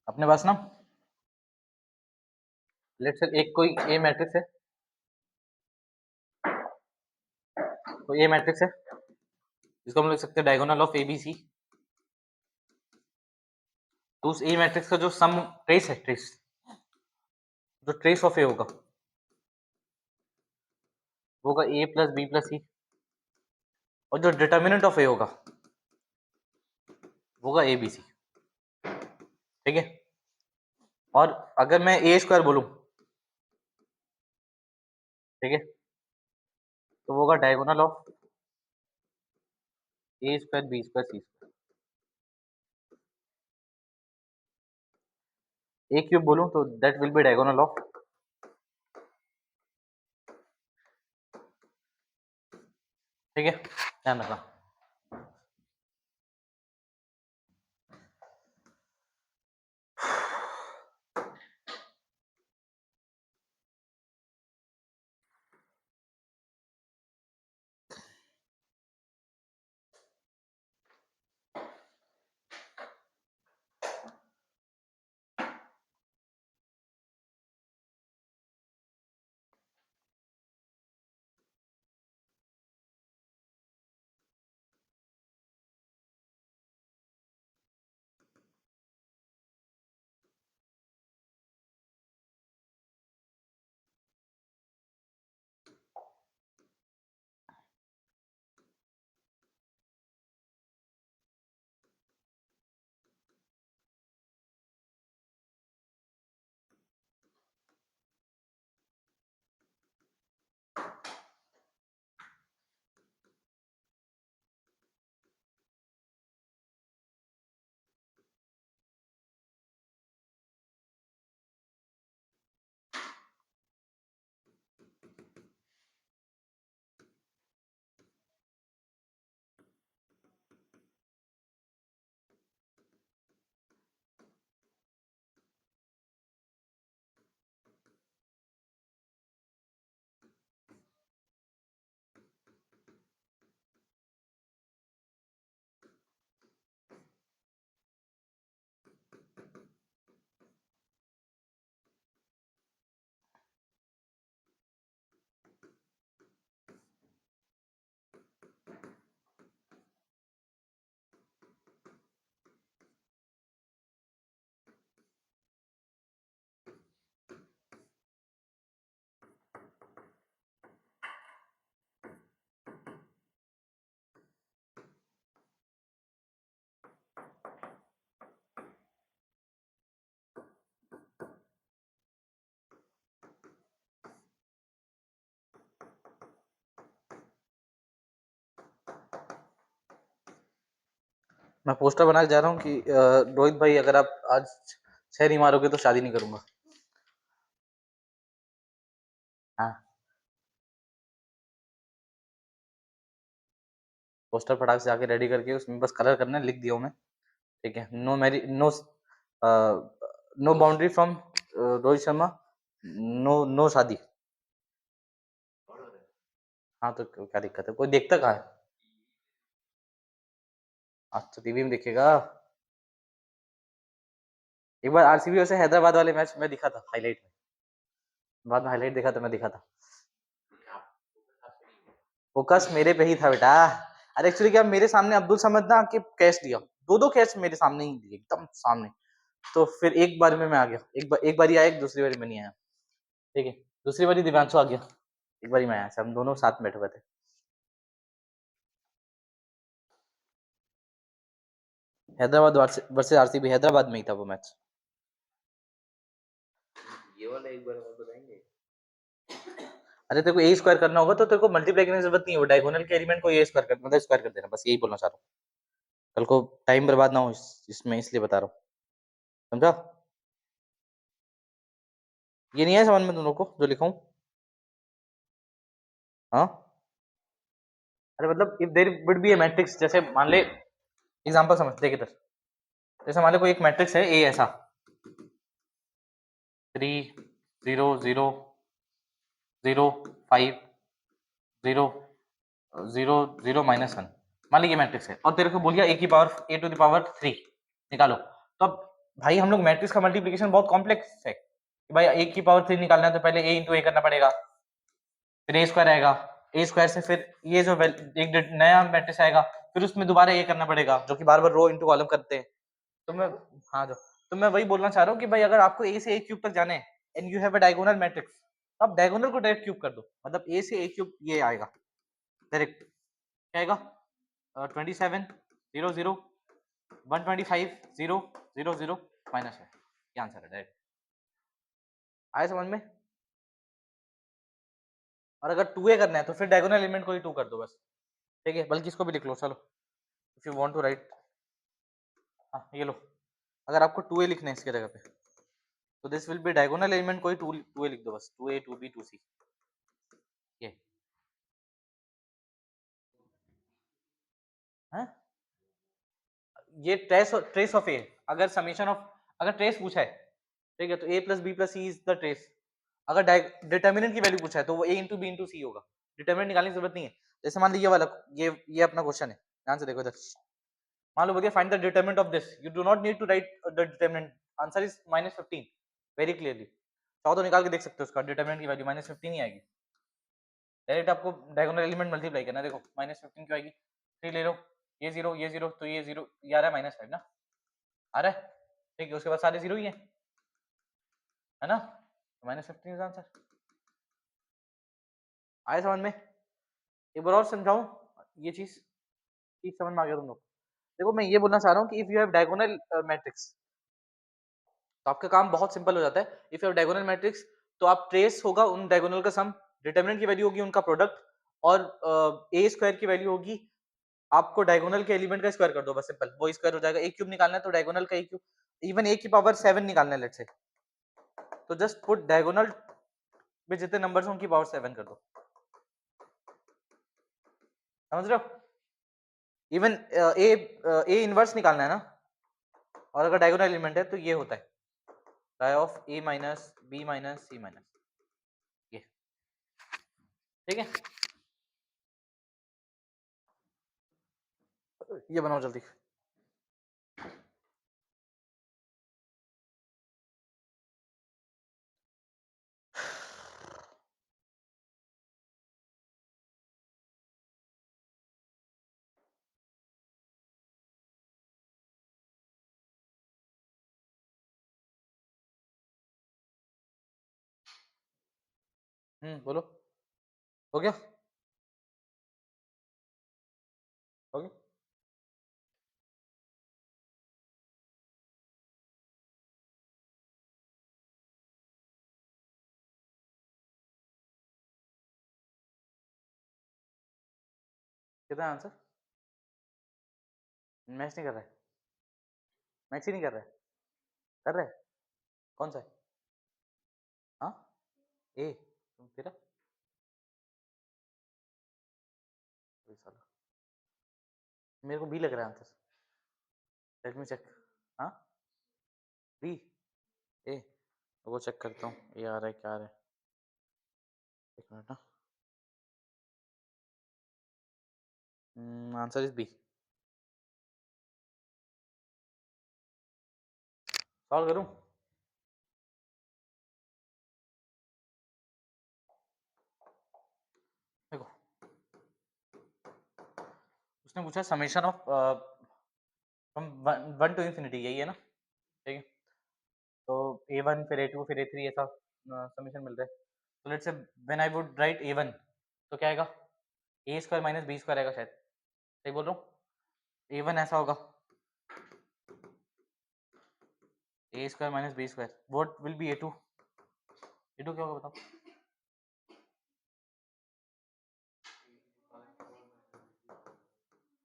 अपने पास ना let's say एक कोई ए मैट्रिक्स है, तो ए मैट्रिक्स है जिसको हम लिख सकते हैं diagonal of A B C. तो उस ए मैट्रिक्स का जो सम ट्रेस है, ट्रेस जो ट्रेस ऑफ ए होगा वो होगा A plus B plus C, और जो डिटर्मिनेंट ऑफ ए होगा वो होगा ए बी सी। ठीक है, और अगर मैं ए स्क्वायर बोलूं, ठीक है, तो वो होगा diagonal of A square B square C square. A cube बोलूं तो that will be diagonal of, ठीक है, ध्यान रखना। मैं पोस्टर बना के जा रहा हूँ कि रोहित भाई अगर आप आज 6 नहीं मारोगे तो शादी नहीं करूंगा। हाँ, पोस्टर फटाक से आके रेडी करके उसमें बस कलर करना है, लिख दिया हूँ मैं। ठीक है, no marry no no boundary from Rohit Sharma, no no शादी। हाँ तो क्या दिक्कत है, कोई देखता कहाँ है? आज तो टीवी में देखेगा। एक बार आरसीबी वैसे हैदराबाद वाले मैच में दिखा था हाईलाइट में, बाद में हाईलाइट देखा तो मैं दिखा था। फोकस मेरे पे ही था बेटा। अरे एक्चुअली क्या, मेरे सामने अब्दुल समद ना आके कैच दिया, दो दो कैच मेरे सामने ही दिए, एकदम सामने। तो फिर एक बार में मैं आ गया, एक बारी आया, दूसरी बारी में नहीं आया। ठीक है, दूसरी बारी दिव्यांशु आ गया, एक बारी में आया, हम दोनों साथ में बैठे हुए थे। हैदराबाद वर्सेस आरसीबी, हैदराबाद में ही था वो मैच। ये वाला एक बार और बताएंगे। अरे तेरे को ए स्क्वायर करना होगा तो तेरे को मल्टीप्लाई करने की जरूरत नहीं है, वो डायगोनल के एलिमेंट को ए स्क्वायर कर, मतलब स्क्वायर कर देना, बस यही बोलना चाह रहा हूँ। कल को टाइम बर्बाद ना हो इसमें, इसलिए बता रहा हूँ, समझा? ये नहीं है समझ में तुम लोग को जो लिखा हूँ? हाँ, अरे मतलब if there would be a matrix, जैसे मान ले, एग्जांपल समझ, देख इधर, जैसे मान ले कोई एक मैट्रिक्स है ए ऐसा 3 0 0 0 5 0 0 0 -1, मान लीजिए मैट्रिक्स है, और तेरे को बोल दिया ए की power A to the power 3 निकालो। तो अब भाई हम लोग मैट्रिक्स का मल्टीप्लिकेशन बहुत कॉम्प्लेक्स है कि भाई a की पावर 3 निकालना है तो पहले a इंटू a करना पड़ेगा, फिर a स्क्वायर आएगा, a स्क्वायर से फिर ये जो एक नया मैट्रिक्स आएगा, फिर उसमें दोबारा a करना पड़ेगा, जो कि बार बार रो इंटू कॉलम करते हैं। तो मैं हाँ जो तो मैं वही बोलना चाह रहा हूँ कि भाई अगर आपको a से a क्यूब तक जाने हैं and you have a diagonal matrix, आप डायगोनल को डायरेक्ट क्यूब कर दो, मतलब a से a क्यूब ये आएगा डायरेक्ट, क्या आएगा 27 0 0 125 0 0 0 माइनस है, ये आंसर है डायरेक्ट। आए समझ में? और अगर 2a करना है तो फिर डायगोनल एलिमेंट को ही 2 कर दो बस, ठीक है, बल्कि इसको भी लिख लो, चलो if you want to write, हाँ ये लो, अगर आपको 2a लिखना है इसके जगह पे तो this will be diagonal element को ही 2a लिख दो बस, 2a 2b 2c, ये है ये ट्रेस ऑफ ए, अगर समेशन ऑफ, अगर ट्रेस पूछा है ठीक है तो a plus B plus C is the trace, अगर डिटर्मिनेंट की वैल्यू पूछा है तो वो a into B into C होगा, डिटर्मिनेंट निकालने की जरूरत नहीं है। जैसे मान लीजिए वाला ये अपना क्वेश्चन है, ध्यान से देखो इधर, मान लो बोलिए find the determinant of this, you do not need to write the determinant, answer is -15 very clearly, चाहो तो निकाल के देख सकते हो, उसका डिटरमिनेंट की वैल्यू -15 ही आएगी, डायरेक्ट आपको डायगोनल एलिमेंट मल्टीप्लाई करना है, देखो -15 क्यों आएगी, 3 ले लो, ये जीरो तो ये जीरो, ये आ रहा है -5 ना, आ रहा है, ठीक है, उसके बाद सारे जीरो ही है ना, -15 इज आंसर। आए समझ में? एक बार और समझाऊं ये चीज, ठीक समझ में आ गया तुम लोग? देखो मैं ये बोलना चाह रहा हूँ कि if you have diagonal matrix तो आपका काम बहुत सिंपल हो जाता है, if you have diagonal matrix तो आप ट्रेस होगा उन डायगोनल का सम, डिटरमिनेंट की वैल्यू होगी उनका प्रोडक्ट, और ए स्क्वायर की वैल्यू होगी, आपको डायगोनल के एलिमेंट का स्क्वायर कर दो बस, सिंपल वो स्क्वायर हो जाएगा, ए क्यूब निकालना है तो डायगोनल का ए क्यूब, इवन ए की पावर 7 निकालना है लेट्स से, तो जस्ट पुट डायगोनल में जितने नंबर्स हैं उनकी पावर 7 कर दो, समझ रहे हो? इवन ए इनवर्स निकालना है ना, और अगर डायगोनल एलिमेंट है तो ये होता है die of A minus B minus C minus, ये ठीक है, ये बनाओ जल्दी। बोलो, हो गया, हो गया, कितना आंसर? मैच नहीं कर रहा है, मैच ही नहीं कर रहा है, कर रहा है, कौन सा है? हाँ ए, तुम तेरा कोई साला, मेरे को बी लग रहा है आंसर, लेट मी चेक, हाँ बी, ए, वो चेक करता हूँ ये आ रहा है क्या आ रहा है, एक मिनट ना, आंसर इज बी, सॉल्व करूँ? देखो उसने पूछा summation of from 1 to infinity, यही है ना, ठीक है, तो a1 फिर a2 फिर a3 ऐसा समेशन मिल रहा है, तो let's say when I would write a1 तो क्या आएगा, a square minus B square आएगा शायद, सही बोल रहा हूँ, a1 ऐसा होगा a square minus B square, what will be a2, a2 क्या होगा बताओ,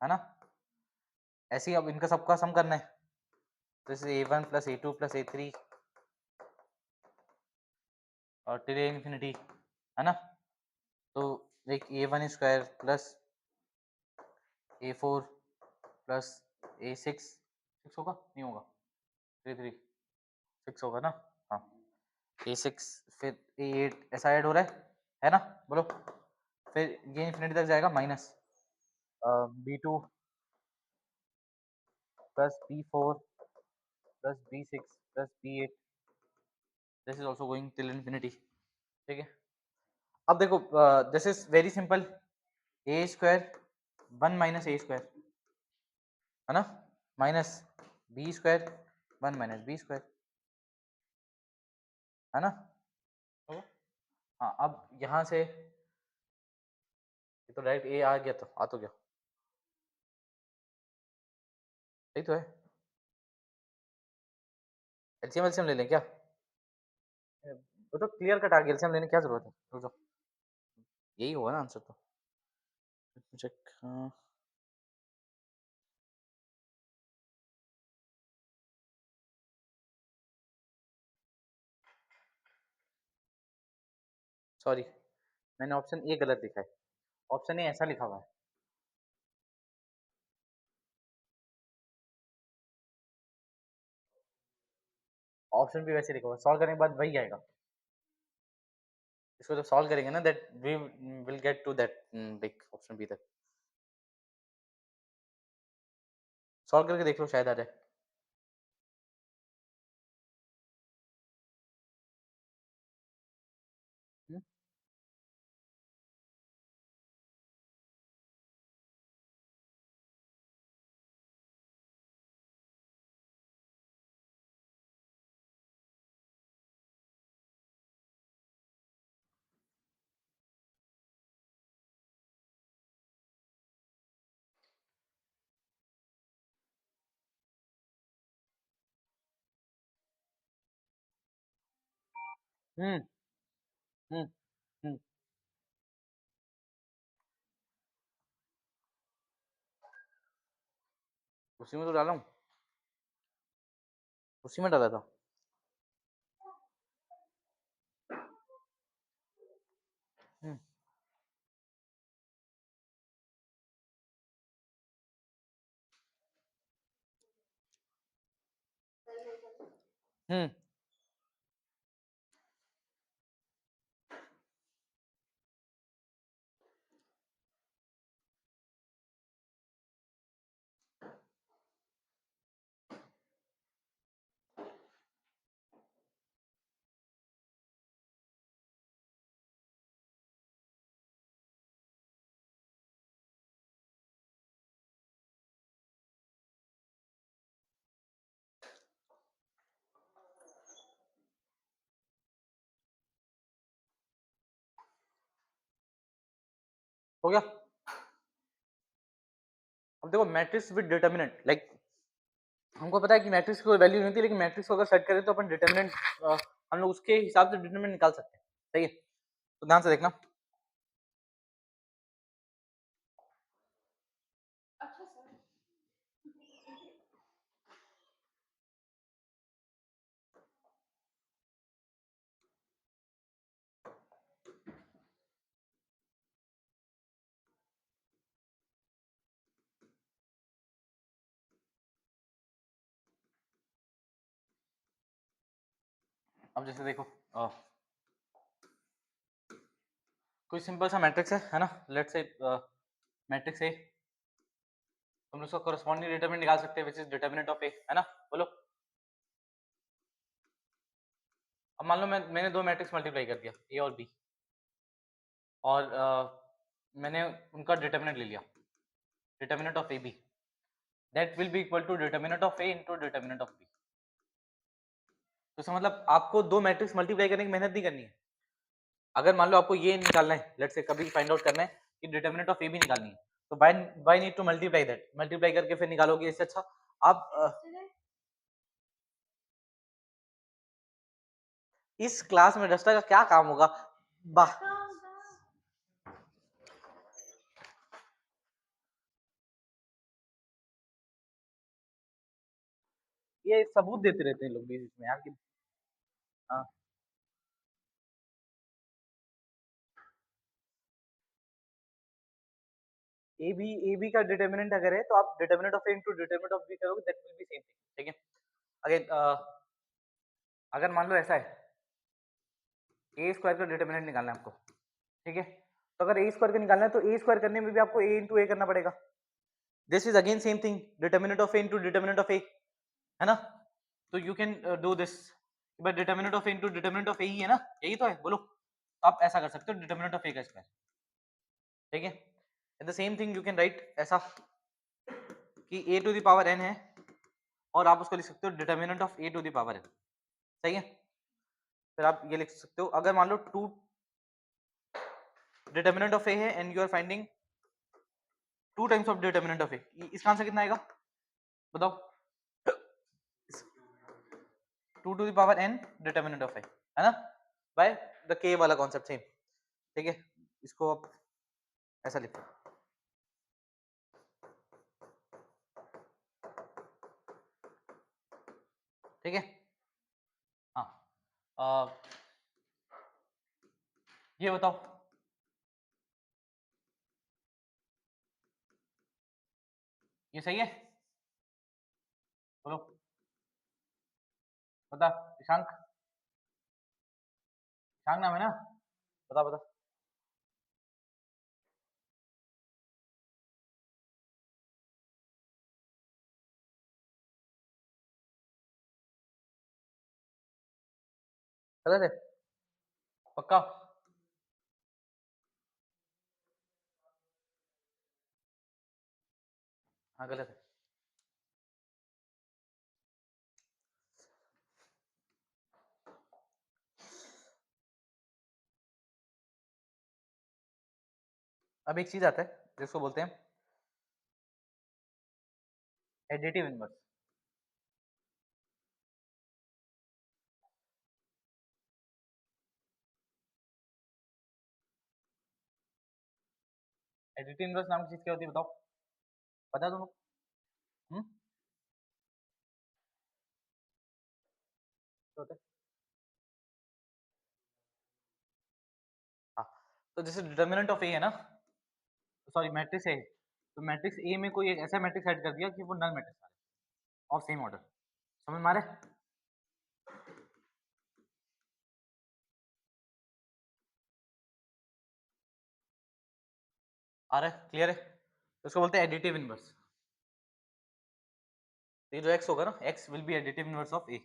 है ना, ऐसे ही अब इनका सबका सम करना है, तो जैसे a1 plus a2 plus a3 और टिल इन्फिनिटी, है ना, तो एक a1 square plus a4 plus a6, 6 होगा नहीं होगा, 3 6 होगा ना, हाँ a6 फिर a8 ऐसा ऐड हो रहा है ना, बोलो, फिर ये इन्फिनिटी तक जाएगा minus b2 plus b4 plus b6 plus b8, this is also going till infinity. ठीक है, अब देखो this is very simple, A square 1 minus A square है ना, minus B square 1 minus B square है ना। तो हाँ, अब यहाँ से ये तो डायरेक्ट ए आ गया, तो आ तो गया, सही तो है। एलसीएम एलसीएम ले लें क्या, वो तो क्लियर कट आ गया, एलसीएम लेने की क्या जरूरत है, रुक जाओ, यही होगा ना आंसर तो। चेक, सॉरी मैंने ऑप्शन ए गलत लिखा है, ऑप्शन ए ऐसा लिखा हुआ है। ऑप्शन भी वैसे लिखा हुआ है, सॉल्व करने के बाद वही आएगा। इसको जब सॉल्व करेंगे ना, that we will get to that big option B, that solve करके देख लो, शायद आ जाए। हम्म हम्म हम्म हम्म। उसी में तो डाला हूँ, उसी में डाला था। हम्म हम्म हो गया। अब देखो मैट्रिक्स विद डिटर्मिनेंट, लाइक हमको पता है कि मैट्रिक्स की कोई वैल्यू नहीं थी, लेकिन मैट्रिक्स को अगर सेट करें तो अपन डिटर्मिनेंट हम लोग उसके हिसाब से डिटर्मिनेंट निकाल सकते हैं, सही है। तो ध्यान से देखना, अब जैसे देखो कोई सिंपल सा मैट्रिक्स है ना, लेट्स से मैट्रिक्स ए, तुम उसका कोरस्पॉन्डिंग डिटरमिनेंट निकाल सकते हैं, which is determinant of A, है ना, बोलो। अब मान लो मैंने दो मैट्रिक्स मल्टीप्लाई कर दिया, ए और बी, और मैंने उनका डिटरमिनेंट ले लिया, determinant of A B, that will be equal to determinant of A into determinant of B. तो इसका मतलब आपको दो मैट्रिक्स मल्टीप्लाई करने की मेहनत नहीं करनी है। अगर मान लो आपको ये निकालना है, लेट्स से कभी फाइंड आउट करना है कि डिटरमिनेंट ऑफ ए बी निकालनी है, तो by need to multiply that, multiply करके फिर निकालोगे, इससे अच्छा आप इस क्लास में डस्टर का क्या काम होगा, वाह। ये सबूत देते रहते हैं लोग बीच बीच में यार कि हाँ, ए बी का डिटरमिनेंट अगर है तो आप determinant of A into determinant of B करोगे, that will be same thing, ठीक है। अगेन अगर मान लो ऐसा है, ए स्क्वायर का डिटरमिनेंट निकालना है आपको, ठीक है, तो अगर ए स्क्वायर का निकालना है तो ए स्क्वायर करने में भी आपको ए इंटू ए करना पड़ेगा, this is again same thing, determinant of A into determinant of A, है ना। तो you can do this, but determinant of A into determinant of A ही है ना, यही तो है, बोलो। आप ऐसा कर सकते हो, डिटर्मिनेंट ऑफ ए का स्क्वायर, ठीक है। And the same thing you can write ऐसा कि a to the power n है, और आप उसको लिख सकते हो determinant of a to the power n, सही है। फिर आप ये लिख सकते हो, अगर मान लो 2 डिटर्मिनेंट ऑफ a है and you are finding 2 times of determinant of a, इसका आंसर कितना आएगा बताओ? 2 to the power n determinant of a, है ना, बाय द k वाला कॉन्सेप्ट सेम, ठीक है। इसको आप ऐसा लिखो, ठीक है। हाँ, ये बताओ, ये सही है, बोलो, बता। ईशांक, ईशांक नाम है ना, बता बता। गलत है पक्का? हाँ गलत है। अब एक चीज आता है जिसको बोलते हैं एडिटिव इनवर्स। एडिटिव इनवर्स नाम की चीज क्या होती है बताओ, पता है तुमको? क्या होता है? हाँ, तो जैसे डिटर्मिनेंट ऑफ ए है ना, सॉरी मैट्रिक्स ए, तो मैट्रिक्स ए में कोई एक ऐसा मैट्रिक्स ऐड कर दिया कि वो नल मैट्रिक्स आ रहा है ऑफ सेम ऑर्डर, समझ में आ रहा है? आ रहा है, क्लियर है? तो इसको बोलते हैं एडिटिव इनवर्स। ये जो x होगा ना, x will be additive inverse of a।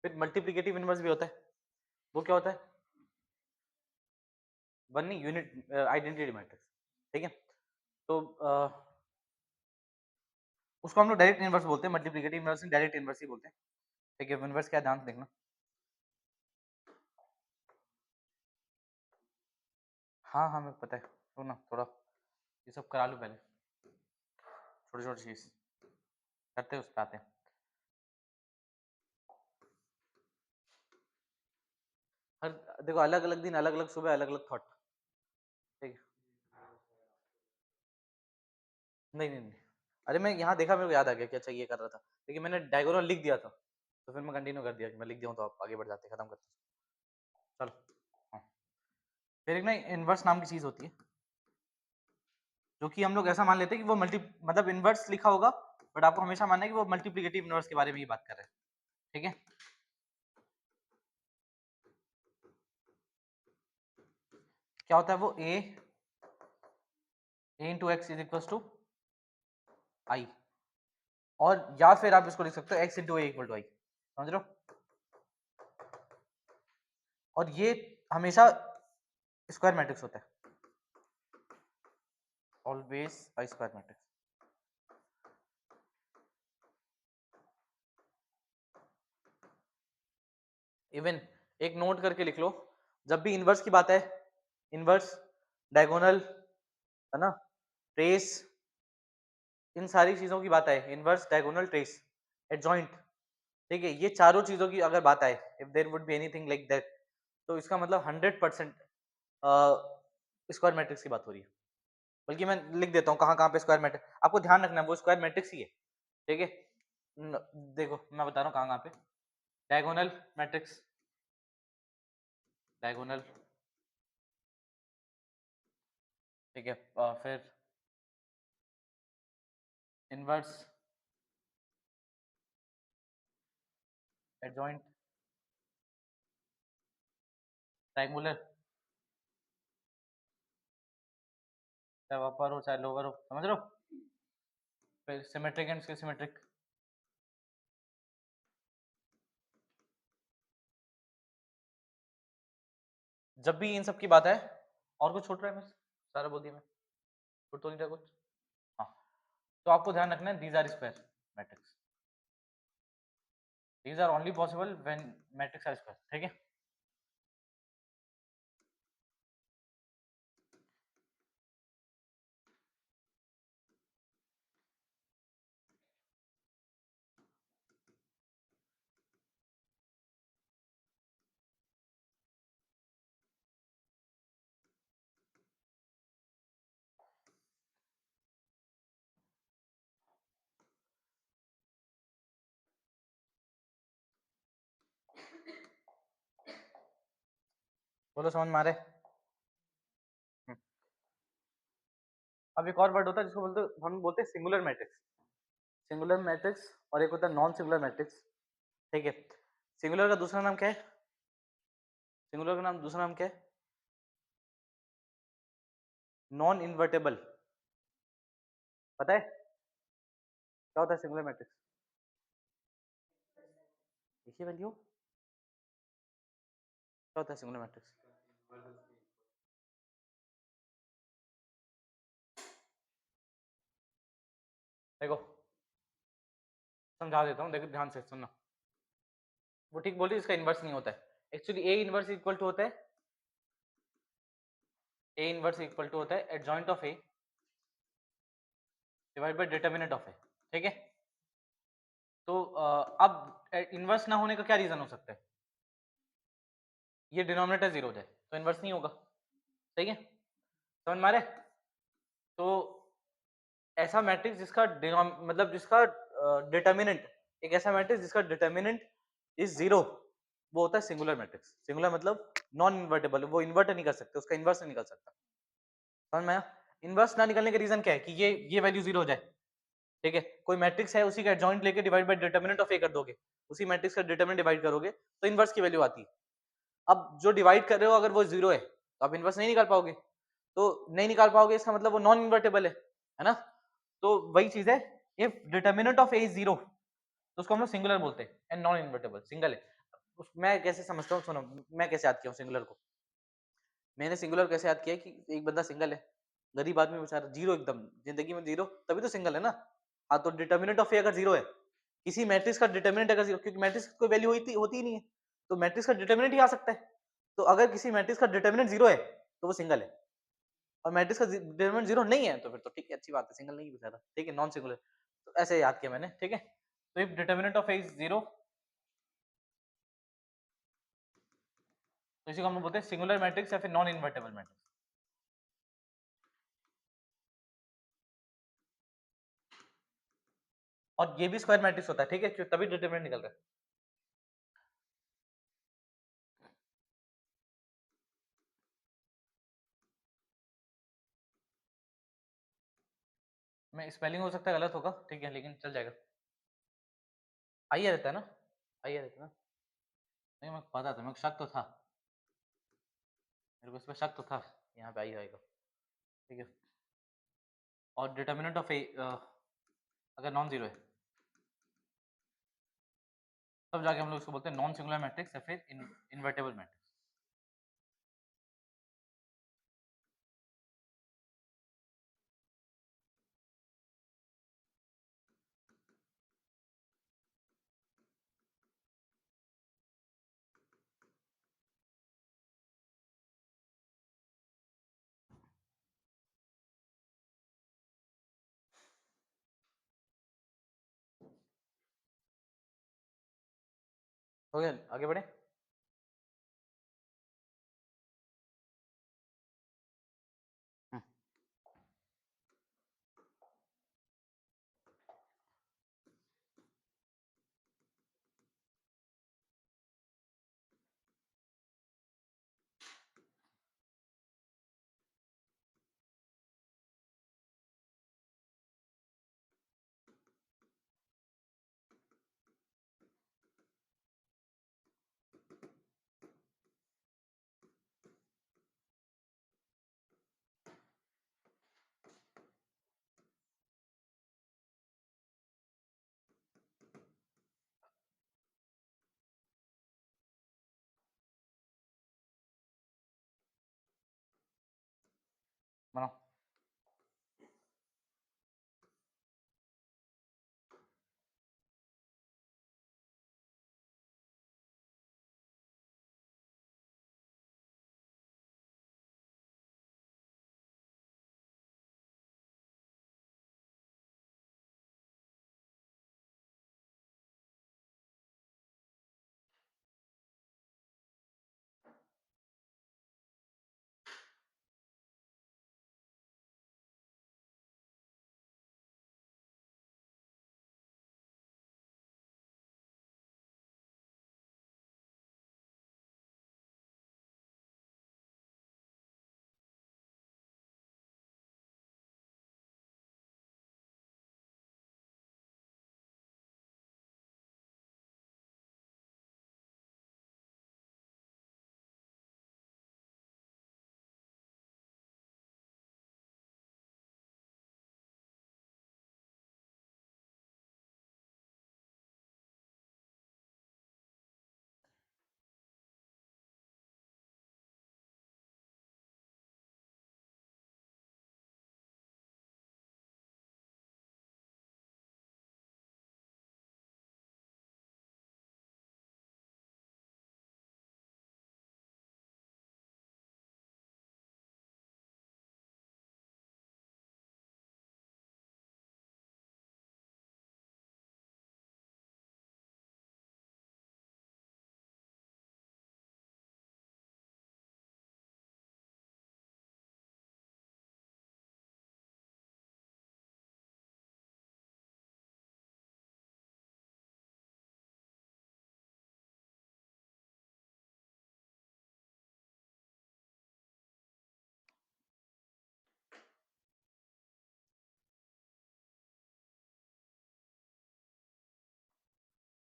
फिर मल्टीप्लिकेटिव इनवर्स भी होता है, वो क्या होता है? वन नहीं, यूनिट आइडेंटिटी मैट्रिक्स, ठीक है। तो उसको हम लोग डायरेक्ट इनवर्स बोलते हैं, मल्टीप्लिकेटिव इनवर्स डायरेक्ट इनवर्स ही बोलते हैं, ठीक है। इनवर्स क्या, ध्यान से देखना। हाँ हाँ मेरे को पता है, तो ना थोड़ा ये सब करा लो पहले, छोटी छोटी चीज करते हैं उस पर आते हैं। हर देखो, अलग अलग दिन, अलग अलग सुबह, अलग अलग थॉट, ठीक है। नहीं नहीं नहीं, अरे मैं यहाँ देखा, मेरे को याद आ गया क्या चाहिए कर रहा था, लेकिन मैंने डायगोनल लिख दिया था, तो फिर मैं कंटिन्यू कर दिया कि मैं लिख दिया हूँ, तो आप आगे बढ़ जाते, खत्म करते। चलो, हाँ। फिर एक ना इनवर्स नाम की चीज होती है, जो कि हम लोग ऐसा मान लेते हैं कि वो मल्टी, मतलब इनवर्स लिखा होगा, बट आपको हमेशा मानना है कि वो मल्टीप्लिकेटिव इनवर्स के बारे में ही बात कर रहे हैं, ठीक है। क्या होता है वो, A into X is equal to I, और या फिर आप इसको लिख सकते हो X into A equal to I, समझ रहे हो? और ये हमेशा स्क्वायर मैट्रिक्स होता है, always a square matrix. Even एक नोट करके लिख लो, जब भी इनवर्स की बात है, इनवर्स, डायगोनल, है ना, ट्रेस, इन सारी चीजों की बात आए, इनवर्स, डायगोनल, ट्रेस, एडजॉइंट, ठीक है, ये चारों चीजों की अगर बात आए, if there would be anything like that, तो इसका मतलब 100% स्क्वायर मैट्रिक्स की बात हो रही है। बल्कि मैं लिख देता हूँ कहाँ कहाँ पे स्क्वायर मैट्रिक्स, आपको ध्यान रखना है वो स्क्वायर मैट्रिक्स ही है, ठीक है। देखो मैं बता रहा हूँ कहाँ कहाँ पे, डायगोनल मैट्रिक्स, डायगोनल, ठीक है। फिर इनवर्स, एडजॉइंट, ट्रायंगुलर, चाहे अपर हो चाहे लोअर हो, समझ रहे हो। फिर सिमेट्रिक एंड सिमेट्रिक, जब भी इन सब की बात है, और कुछ छूट रहा है, मैं सारा बोल दिया, मैं छूट तो नहीं रहा कुछ। हाँ, तो आपको ध्यान रखना है, these are square matrix, these are only possible when matrix are square, ठीक है। बोलो समझ मारे। अब एक और वर्ड होता है जिसको बोलते, हम बोलते हैं सिंगुलर मैट्रिक्स, सिंगुलर मैट्रिक्स, और एक होता है नॉन सिंगुलर मैट्रिक्स, ठीक है। सिंगुलर का दूसरा नाम क्या है, सिंगुलर का नाम दूसरा नाम क्या है, नॉन इन्वर्टेबल, पता है क्या होता है सिंगुलर मैट्रिक्स, देखिए वैल्यू, क्या होता है सिंगुलर मैट्रिक्स, देखो समझा देता हूँ, देखो ध्यान से सुनना। वो ठीक बोली, इसका इन्वर्स नहीं होता है, actually A inverse equal to होता है, ए इन्वर्स इक्वल टू होता है adjoint of A divide by determinant of A, ठीक है। तो अब इन्वर्स ना होने का क्या रीजन हो सकता है, ये डिनोमिनेटर जीरो हो जाए तो इन्वर्स नहीं होगा, सही है, समझ मारे। तो ऐसा मैट्रिक्स जिसका मतलब जिसका डिटर्मिनेंट, एक ऐसा मैट्रिक्स जिसका डिटर्मिनेंट इज जीरो, वो होता है सिंगुलर मैट्रिक्स। सिंगुलर मतलब नॉन इन्वर्टेबल, वो इन्वर्ट नहीं कर सकते, उसका इन्वर्स नहीं निकल सकता, समझ में आया। इन्वर्स ना निकलने का रीजन क्या है कि ये वैल्यू जीरो हो जाए, ठीक है। कोई मैट्रिक्स है, उसी का एडजॉइंट लेके डिवाइड बाय डिटरमिनेंट ऑफ ए कर दोगे, उसी मैट्रिक्स का डिटरमिनेंट डिवाइड करोगे तो इन्वर्स की वैल्यू आती है। अब जो डिवाइड कर रहे हो अगर वो जीरो है तो आप इन्वर्स नहीं निकाल पाओगे, तो नहीं निकाल पाओगे इसका मतलब वो नॉन इन्वर्टेबल है ना। तो वही चीज है, if determinant of A is zero तो उसको हम लोग सिंगुलर बोलते हैं, एंड नॉन इन्वर्टेबल सिंगल है। मैं कैसे समझता हूँ, सुनो मैं कैसे याद किया हूँ सिंगुलर को, मैंने सिंगुलर कैसे याद किया कि एक बंदा सिंगल है, गरीब आदमी बेचारा, जीरो एकदम जिंदगी में जीरो, तभी तो सिंगल है ना। हाँ, तो डिटर्मिनेंट ऑफ ए अगर जीरो है, किसी मैट्रिक्स का डिटर्मिनेंट अगर जीरो, क्योंकि मैट्रिक्स की कोई वैल्यू होती ही नहीं है, तो मैट्रिक्स का डिटर्मिनेंट ही आ सकता है। तो अगर किसी मैट्रिक्स का डिटर्मिनेंट जीरो है तो वो सिंगल है, और मैट्रिक्स का डिटर्मिनेंट जीरो नहीं है तो फिर तो ठीक है, अच्छी बात है, सिंगल नहीं है बेचारा, ठीक है, नॉन सिंगुलर। तो ऐसे याद किया मैंने, ठीक है। तो if determinant of A is zero, तो इसी को हम लोग बोलते हैं सिंगुलर मैट्रिक्स या फिर नॉन इन्वर्टेबल मैट्रिक्स। और ये भी स्क्वायर मैट्रिक्स होता है, ठीक है, क्यों तभी डिटरमिनेंट निकल रहा है। मैं स्पेलिंग हो सकता है गलत होगा, ठीक है, लेकिन चल जाएगा, आइए रहता है ना, आइए रहता है ना, नहीं मैं पता था, मेरे को शक तो था, मेरे को इस पर शक तो था, यहाँ पे आई आएगा, ठीक है। और डिटर्मिनेंट ऑफ ए अगर नॉन जीरो है तब जाके हम लोग इसको बोलते हैं नॉन सिंगुलर मैट्रिक्स या फिर इन्वर्टेबल मैट्रिक्स। हो गया, आगे बढ़े। हम्म, बनाओ।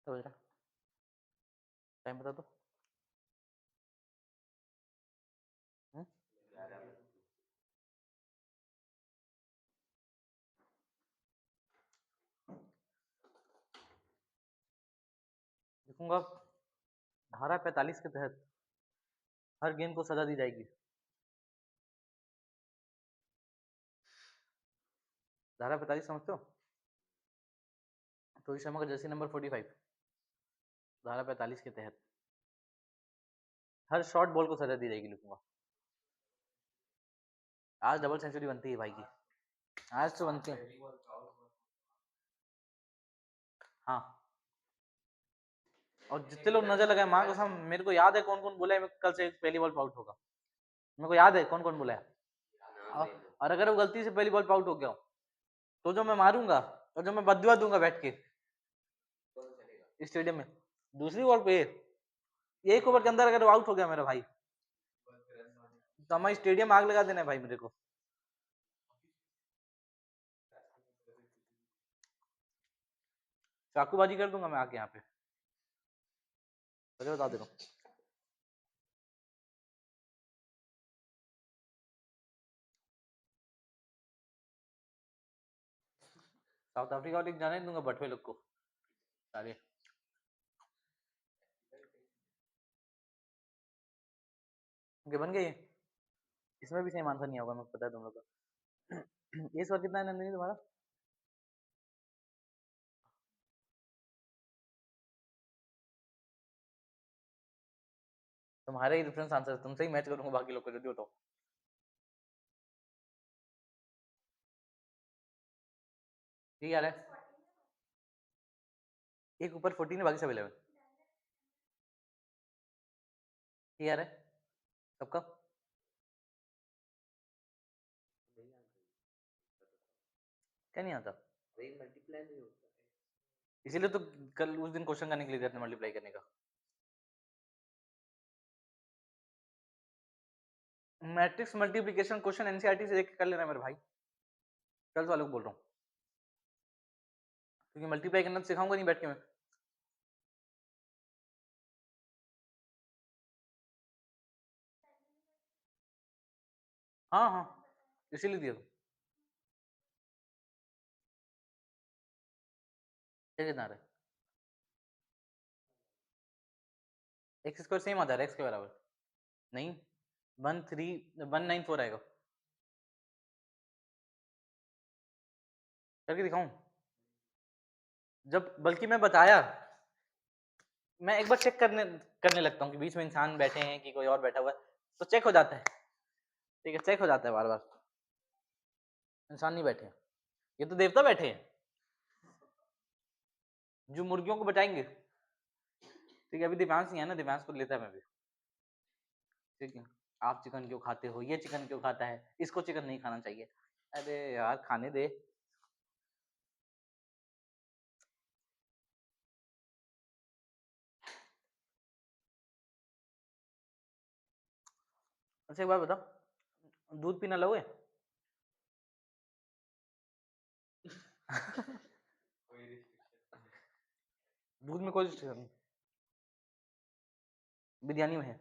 तो बेटा टाइम बता दो। हम्म? लिखूंगा धारा 45 के तहत हर गेंद को सजा दी जाएगी। धारा 45 समझते हो? रोहित शर्मा का जर्सी नंबर 45 धारा 45 के तहत हर शॉर्ट बॉल को सजा दी जाएगी लिखूंगा। आज डबल सेंचुरी बनती है भाई की, आज तो बनती है। हाँ, और जितने लोग नजर लगाए माँ कसम, मेरे को याद है कौन कौन बोला है कल से पहली बॉल पे आउट होगा। मेरे को याद है कौन कौन बोला है। और अगर वो गलती से पहली बॉल पे आउट हो गया तो जो मैं मारूंगा और जो मैं बदुआ दूंगा बैठ के स्टेडियम में दूसरी बॉल पे, एक ओवर के अंदर अगर वो आउट हो गया मेरा भाई तो हमारे स्टेडियम आग लगा देना है भाई मेरे को। चाकूबाजी कर दूंगा मैं आके यहाँ पे, बता दे रहा हूँ। साउथ अफ्रीका वाले जाने नहीं दूंगा बटवे लोग को सारे। उनके बन गए। इसमें भी सेम आंसर नहीं होगा, मैं पता है तुम लोग को। ये सवाल कितना है नंदिनी तुम्हारा? तुम्हारे ही डिफरेंस आंसर, तुमसे ही मैच करूंगा बाकी लोग को, जल्दी बताओ। ठीक है यार, एक ऊपर 14 है बाकी सब 11। ठीक है यार, सबका क्या नहीं आता, इसीलिए तो कल उस दिन क्वेश्चन का निकल गया था मल्टीप्लाई करने का। मैट्रिक्स मल्टीप्लिकेशन क्वेश्चन एनसीईआरटी से देख के कर लेना मेरे भाई, कल वालों को बोल रहा हूँ, क्योंकि मल्टीप्लाई करना तो सिखाऊंगा नहीं बैठ के मैं। हाँ हाँ, इसीलिए दिया कितना रहा एक्स स्क्वायर सेम आता है एक्स के बराबर नहीं, 13 194 आएगा। करके दिखाऊं? जब बल्कि मैं बताया, मैं एक बार चेक करने करने लगता हूँ कि बीच में इंसान बैठे हैं कि कोई और बैठा हुआ है, तो चेक हो जाता है। ठीक है, चेक हो जाता है बार बार, इंसान नहीं बैठे हैं, ये तो देवता बैठे हैं जो मुर्गियों को बचाएंगे। ठीक है, अभी दिव्यांश नहीं है ना, दिव्यांश को लेता है मैं भी। ठीक है, आप चिकन क्यों खाते हो, ये चिकन क्यों खाता है, इसको चिकन नहीं खाना चाहिए। अरे यार खाने दे। अच्छा एक बात बताओ, दूध पीना लोगे? दूध में कोई रिस्ट्रिक्शन नहीं, बिरयानी में है।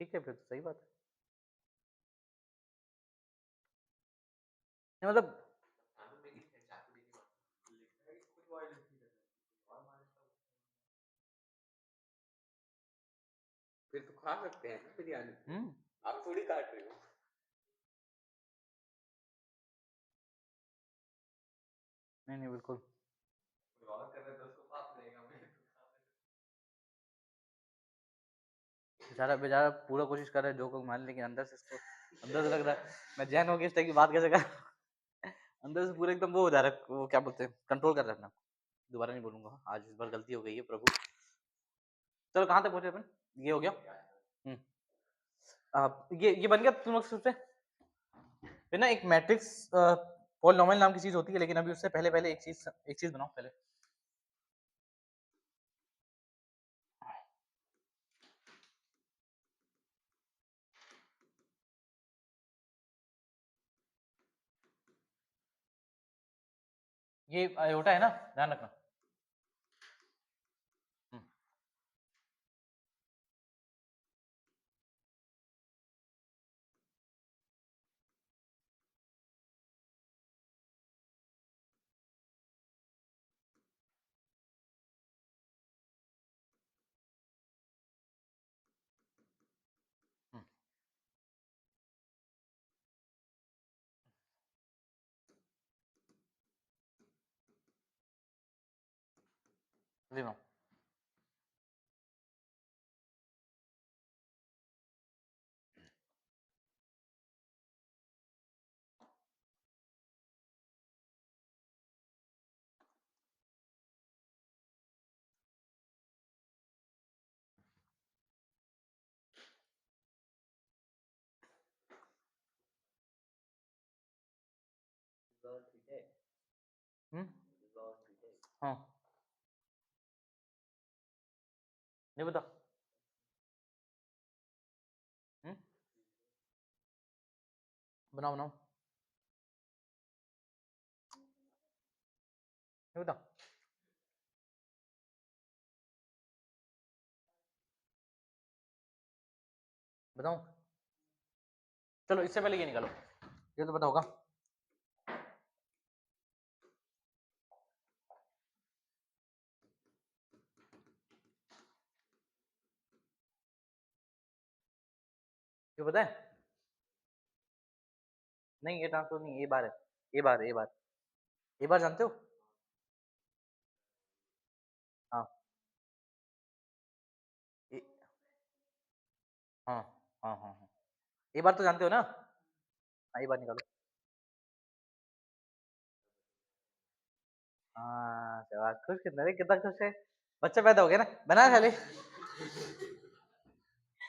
ठीक है, फिर तो सही बात है। नहीं, मतलब फिर तो खा सकते हैं ना बिरयानी, हम्म, आप थोड़ी काट रहे हो। नहीं नहीं बिल्कुल। कोई और कर रहा है तो उसको पाप रहेगा, मैं तो खा रहा बेचारा बेचारा पूरा कोशिश कर रहा है जोक मारने, लेकिन अंदर से इसको, अंदर से लग रहा है मैं जैन हो गया, इस टाइप की बात कैसे कर। अंदर से पूरा एकदम वो हो जा रहा है, वो क्या बोलते हैं, कंट्रोल कर रहा है अपना। दोबारा नहीं बोलूंगा, आज इस बार गलती हो गई है प्रभु। चलो कहाँ तक पहुंचे अपन? ये हो गया। हम्म। ये बन गया तुम लोग से। फिर ना एक मैट्रिक्स पॉलिनोमियल नाम की चीज होती है, लेकिन अभी उससे पहले पहले एक चीज बनाओ पहले। ये आयोटा है ना, ध्यान रखना। हम्म, हम्म, ये बनाओ। हम्म, हाँ, नहीं बता। हम्म, बनाओ बनाओ, नहीं बता। बताऊं? चलो इससे पहले ये निकालो, ये तो पता होगा। ये पता है? नहीं ये ट्रांसपोज नहीं, ये बार है। ये बार है, ये बार। ये बार जानते हो? हाँ। ये, हाँ हाँ हाँ हाँ, ये बार तो जानते हो ना? हाँ ये बार निकालो। हाँ शाबाश, खुश कितना, अरे कितना खुश है। बच्चा पैदा हो गया ना, बना खाली,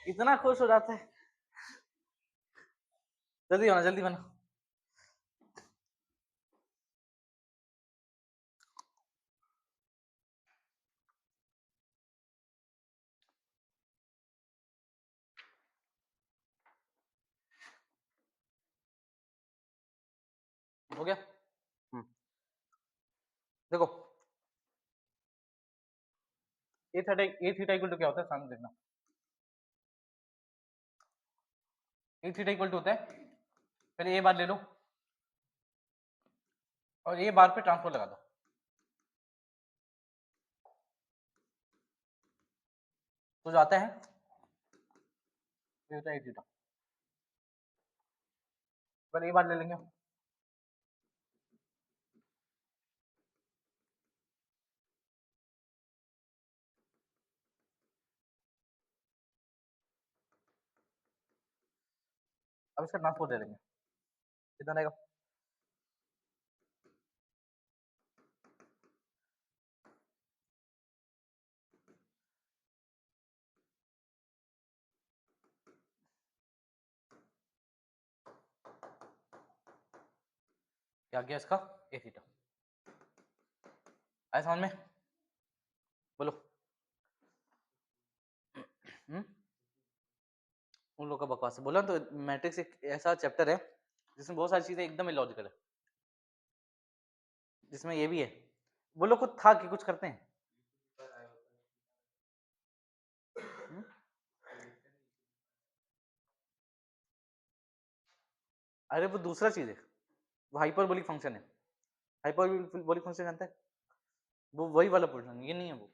इतना खुश हो जाता है। जल्दी बना, जल्दी बना। हो गया। देखो, ए थीटा इक्वल टू क्या होता है, सामने देखना। ए थीटा इक्वल टू होता है, पहले ए बार ले लो और ए बार पे ट्रांसफर लगा दो। तो जो आता है ये होता है 8 थीटा। पहले ये बात ले लेंगे। अब इसका ट्रांसपोज ले लेंगे, कितना रहेगा? क्या गया इसका? ए थीटा। आया समझ में? बोलो। उन लोगों का बकवास है। बोला तो मैट्रिक्स एक ऐसा चैप्टर है जिसमें बहुत सारी चीजें एकदम इलॉजिकल है, जिसमें ये भी है। बोलो कुछ था कि कुछ करते हैं। हम्म? अरे वो दूसरा चीज है, वो हाइपरबोलिक फंक्शन है। हाइपरबोलिक फंक्शन जानता है? वो वही वाला फंक्शन, ये नहीं है वो।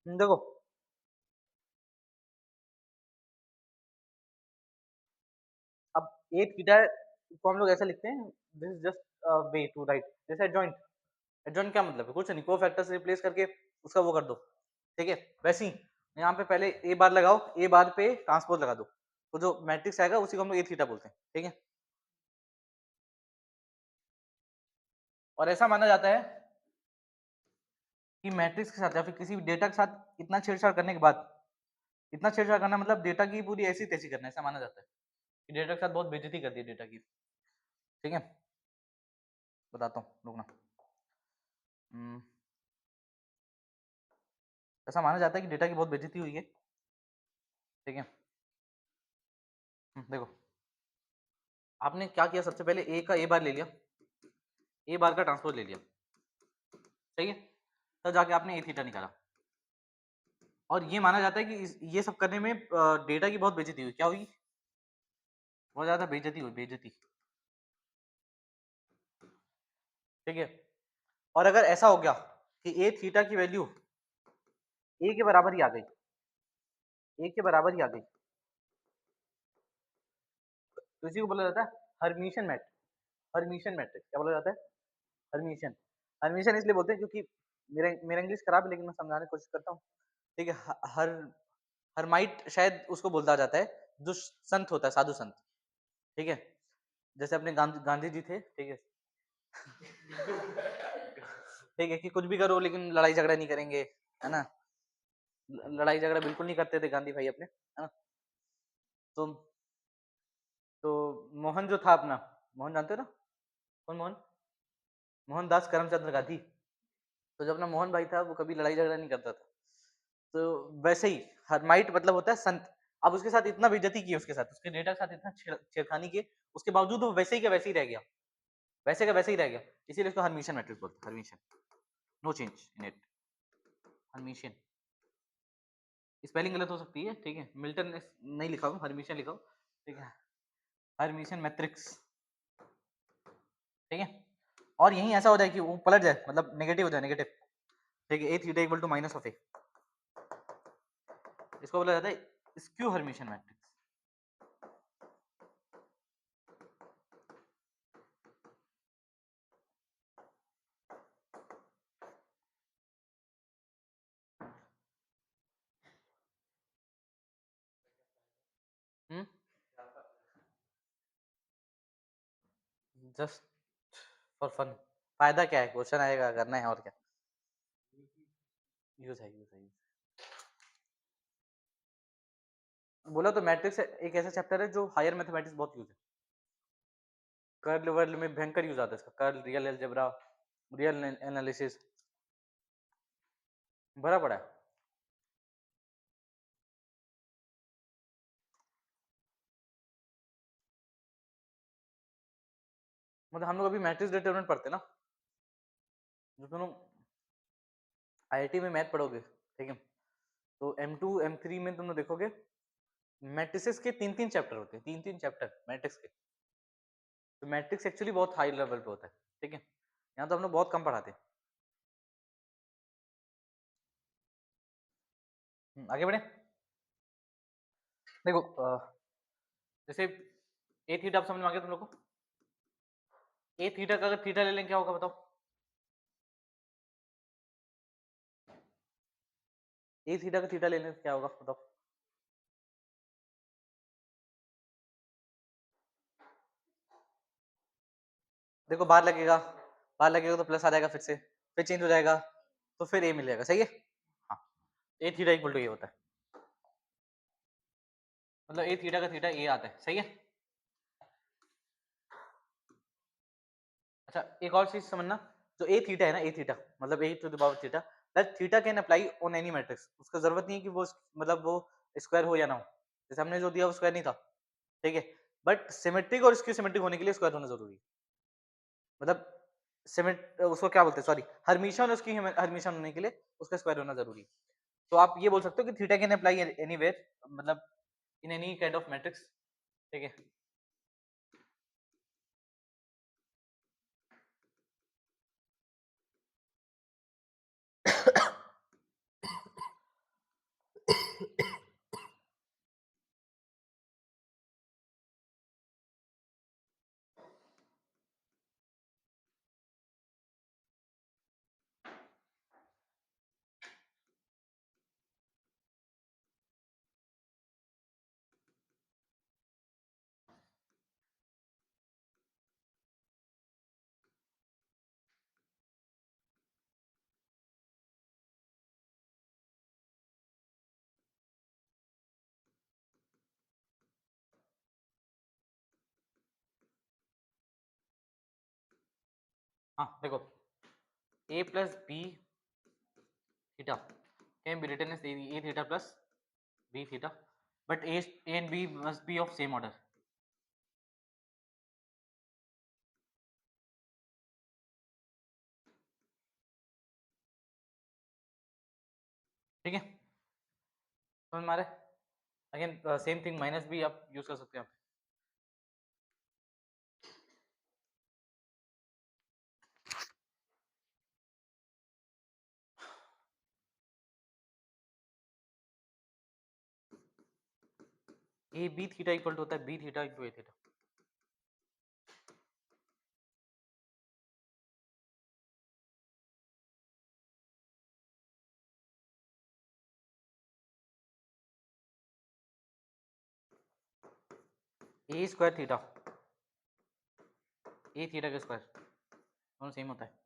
देखो अब ए थीटा को हम लोग ऐसा लिखते हैं, this is just way to write, जैसे एडजॉइंट। एडजॉइंट क्या मतलब है? कुछ नहीं, कोफैक्टर से रिप्लेस करके उसका वो कर दो, ठीक है। वैसे ही यहाँ पे पहले ए बार लगाओ, ए बार पे ट्रांसपोज लगा दो, तो जो मैट्रिक्स आएगा उसी को हम लोग ए थीटा बोलते हैं, ठीक है। और ऐसा माना जाता है कि मैट्रिक्स के साथ या फिर किसी भी डेटा के साथ इतना छेड़छाड़ करने के बाद, इतना छेड़छाड़ करना मतलब डेटा की पूरी ऐसी तैसी करना, ऐसा माना जाता है कि डेटा के साथ बहुत बेइज्जती कर दी डेटा की, ठीक है। बताता हूँ, रुकना। हम्म, ऐसा माना जाता है कि डेटा की बहुत बेइज्जती हुई है, ठीक है। देखो आपने क्या किया, सबसे पहले ए का ए बार ले लिया, ए बार का ट्रांसपोज ले लिया, सही है। तब जाके आपने ए थीटा निकाला, और ये माना जाता है कि ये सब करने में डेटा की बहुत बेइज्जती हुई। क्या हुई? बहुत ज्यादा बेइज्जती हुई, बेइज्जती, ठीक है। और अगर ऐसा हो गया कि ए थीटा की वैल्यू ए के बराबर ही आ गई, ए के बराबर ही आ गई, तो इसी को बोला जाता है हर्मिशियन मैट्रिक्स। हर्मिशियन मैट्रिक्स क्या बोला जाता है? हर्मिशियन। हर्मिशियन इसलिए बोलते हैं क्योंकि मेरा मेरा इंग्लिश खराब है, लेकिन मैं समझाने की कोशिश करता हूँ, ठीक है। हर हरमाइट शायद उसको बोलता जाता है जो संत होता है, साधु संत, ठीक है। जैसे अपने गांधी जी थे, ठीक है। ठीक है कि कुछ भी करो लेकिन लड़ाई झगड़ा नहीं करेंगे, है ना। लड़ाई झगड़ा बिल्कुल नहीं करते थे गांधी भाई अपने, है ना। तो तो मोहन जो था अपना, मोहन जानते हो ना? कौन मोहन? मोहनदास करमचंद गांधी। तो जो अपना मोहन भाई था वो कभी लड़ाई झगड़ा नहीं करता था। तो वैसे ही हरमाइट मतलब होता है संत। अब उसके साथ इतना बेइज्जती की, उसके साथ उसके डेटा के साथ इतना छेड़खानी की, उसके बावजूद वो वैसे ही का वैसे ही रह गया, वैसे का वैसे ही रह गया। इसीलिए उसको हरमिशियन मैट्रिक्स बोलते हैं, Hermitian, no change in it, Hermitian. Spelling गलत हो सकती है, ठीक है। मिल्टन ने नहीं लिखा हूँ, हरमिशियन लिखा हूँ, ठीक है। हरमिशियन मैट्रिक्स, ठीक है। और यही ऐसा हो जाए कि वो पलट जाए, मतलब नेगेटिव हो जाए, नेगेटिव, ठीक है। A theta equal to minus of A, इसको बोला जाता है skew Hermitian matrix. Just for fun, फायदा क्या है? क्वेश्चन आएगा, करना है, और क्या। यूज है, यूज है, यूज। बोला तो मैट्रिक्स एक ऐसा चैप्टर है जो हायर मैथमेटिक्स बहुत यूज है। कर्ल वर्ल में भयंकर यूज आता है इसका, curl, real algebra, real analysis, भरा पड़ा है। मतलब हम लोग अभी मैट्रिक्स डिटरमिनेंट पढ़ते हैं ना, जो तुम लोग आईआईटी में मैथ पढ़ोगे, ठीक है। तो M2 M3 में तुम लोग देखोगे मैट्रिसेस के 3-3 चैप्टर होते हैं, 3-3 चैप्टर मैट्रिक्स के। तो मैट्रिक्स एक्चुअली बहुत हाई लेवल पे होता है, ठीक है। यहाँ तो हम लोग बहुत कम पढ़ाते हैं। आगे बढ़े। देखो जैसे ए थीटा आप समझ में आ गया तुम लोग को। ए थीटा का अगर थीटा ले लें क्या होगा बताओ। ए थीटा का थीटा ले लें क्या होगा बताओ। देखो बाहर लगेगा तो प्लस आ जाएगा, फिर चेंज हो जाएगा, तो फिर ए मिल जाएगा, सही है। हाँ, ए थीटा इक्वल टू ए होता है, मतलब ए थीटा का थीटा ए आता है, सही है। अच्छा एक और चीज समझना, जो ए थीटा है ना, ए थीटा मतलब A to the power theta, that theta can apply on any matrix. उसका जरूरत नहीं है कि वो मतलब वो स्क्वायर हो या ना हो, जैसे हमने जो दिया वो स्क्वायर नहीं था, ठीक है। बट सिमेट्रिक और स्क्यू सिमेट्रिक होने के लिए स्क्वायर होना जरूरी है, मतलब सिमेट उसको क्या बोलते हैं, सॉरी, हर्मिशन और उसकी हर्मिशन होने के लिए उसका स्क्वायर होना जरूरी है। तो आप ये बोल सकते हो कि थीटा कैन अप्लाई एनीवेयर, मतलब in any kind of matrix, ठीक है। हाँ देखो, a plus B theta can be written as A theta plus B theta, but a and b must be of same order, ठीक है। समझ में आ रहा है। अगेन सेम थिंग माइनस भी आप यूज कर सकते हैं यहाँ पे। A B theta equal to होता है B theta into A theta. A square theta, A theta का स्क्वायर दोनों सेम होता है।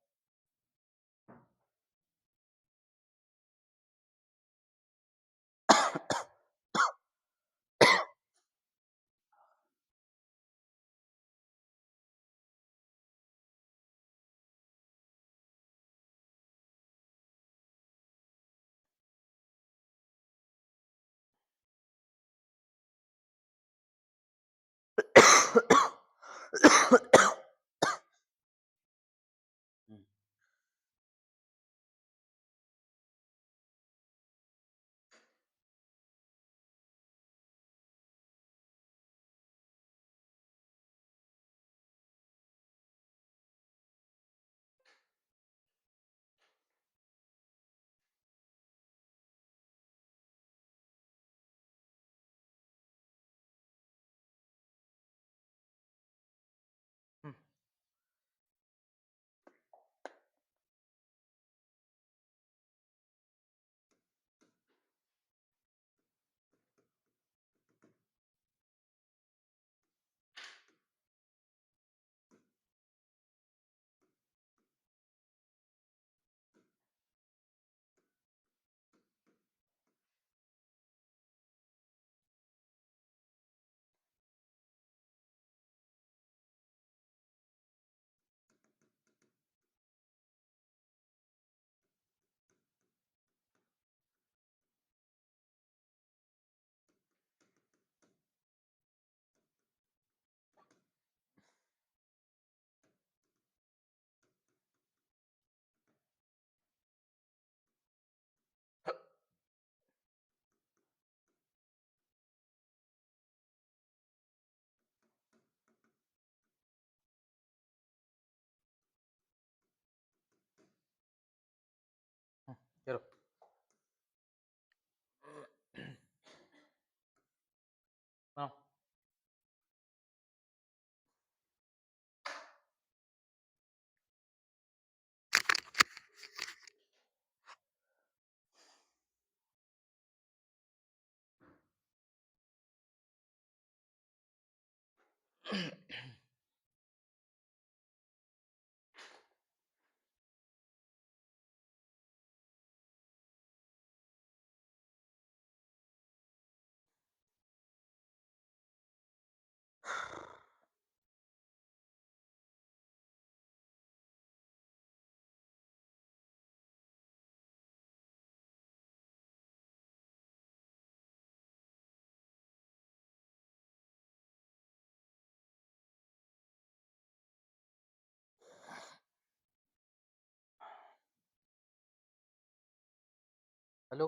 हेलो।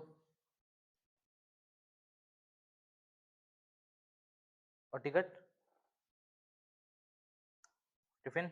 और टिकट, टिफिन।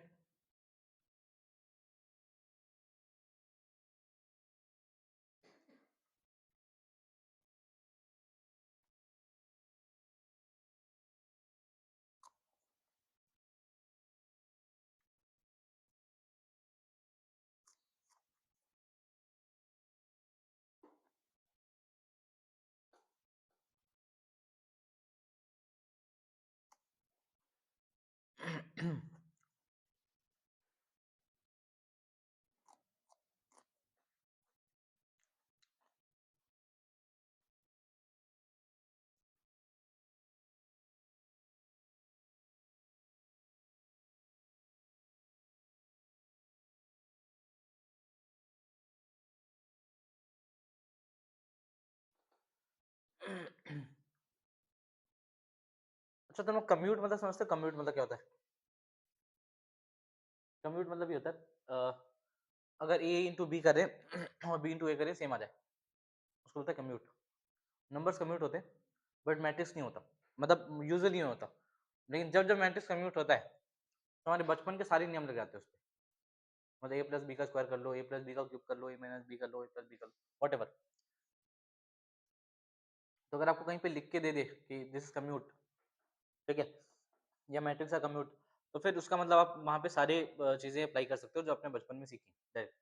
अच्छा, तुम कम्यूट मतलब समझते हो? कम्यूट मतलब क्या होता है? कम्यूट मतलब ये होता है अगर ए इंटू बी करें और बी इंटू ए करें सेम आ जाए, उसको बोलते हैं कम्यूट। नंबर्स कम्यूट होते हैं बट मैट्रिक्स नहीं होता, मतलब यूजुअली नहीं होता। लेकिन जब जब मैट्रिक्स कम्यूट होता है तो हमारे बचपन के सारे नियम लग जाते हैं उस पर। मतलब ए प्लस बी का स्क्वायर कर लो, ए प्लस बी का क्यूब कर लो, ए माइनस बी कर लो, ए प्लस बी कर लो, वॉट एवर। तो अगर आपको कहीं पे लिख के दे दे कि दिस इज कम्यूट, ठीक है, या मैट्रिक्स का कम्यूट, तो फिर उसका मतलब आप वहां पे सारे चीजें अप्लाई कर सकते हो जो आपने बचपन में सीखी डायरेक्ट।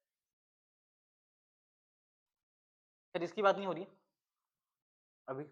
फिर इसकी बात नहीं हो रही है अभी।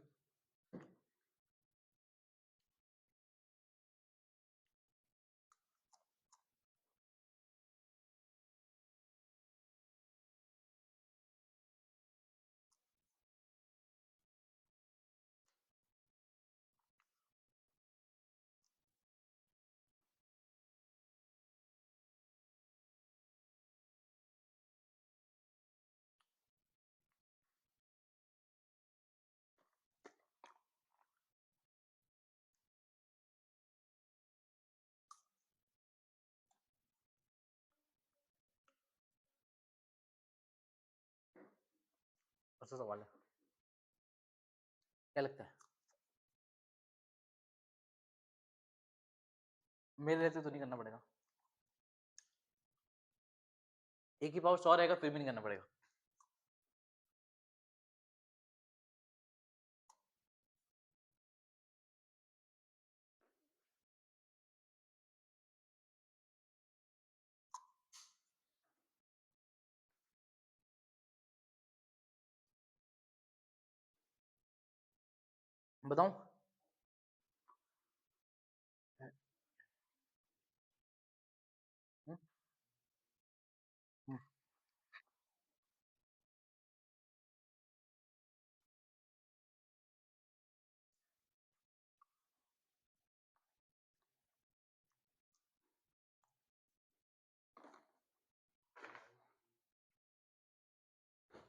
अच्छा सवाल है, क्या लगता है? मेरे रहते तो नहीं करना पड़ेगा। एक ही पावर 100 रहेगा फिर भी नहीं करना पड़ेगा। बताऊं? हम्म,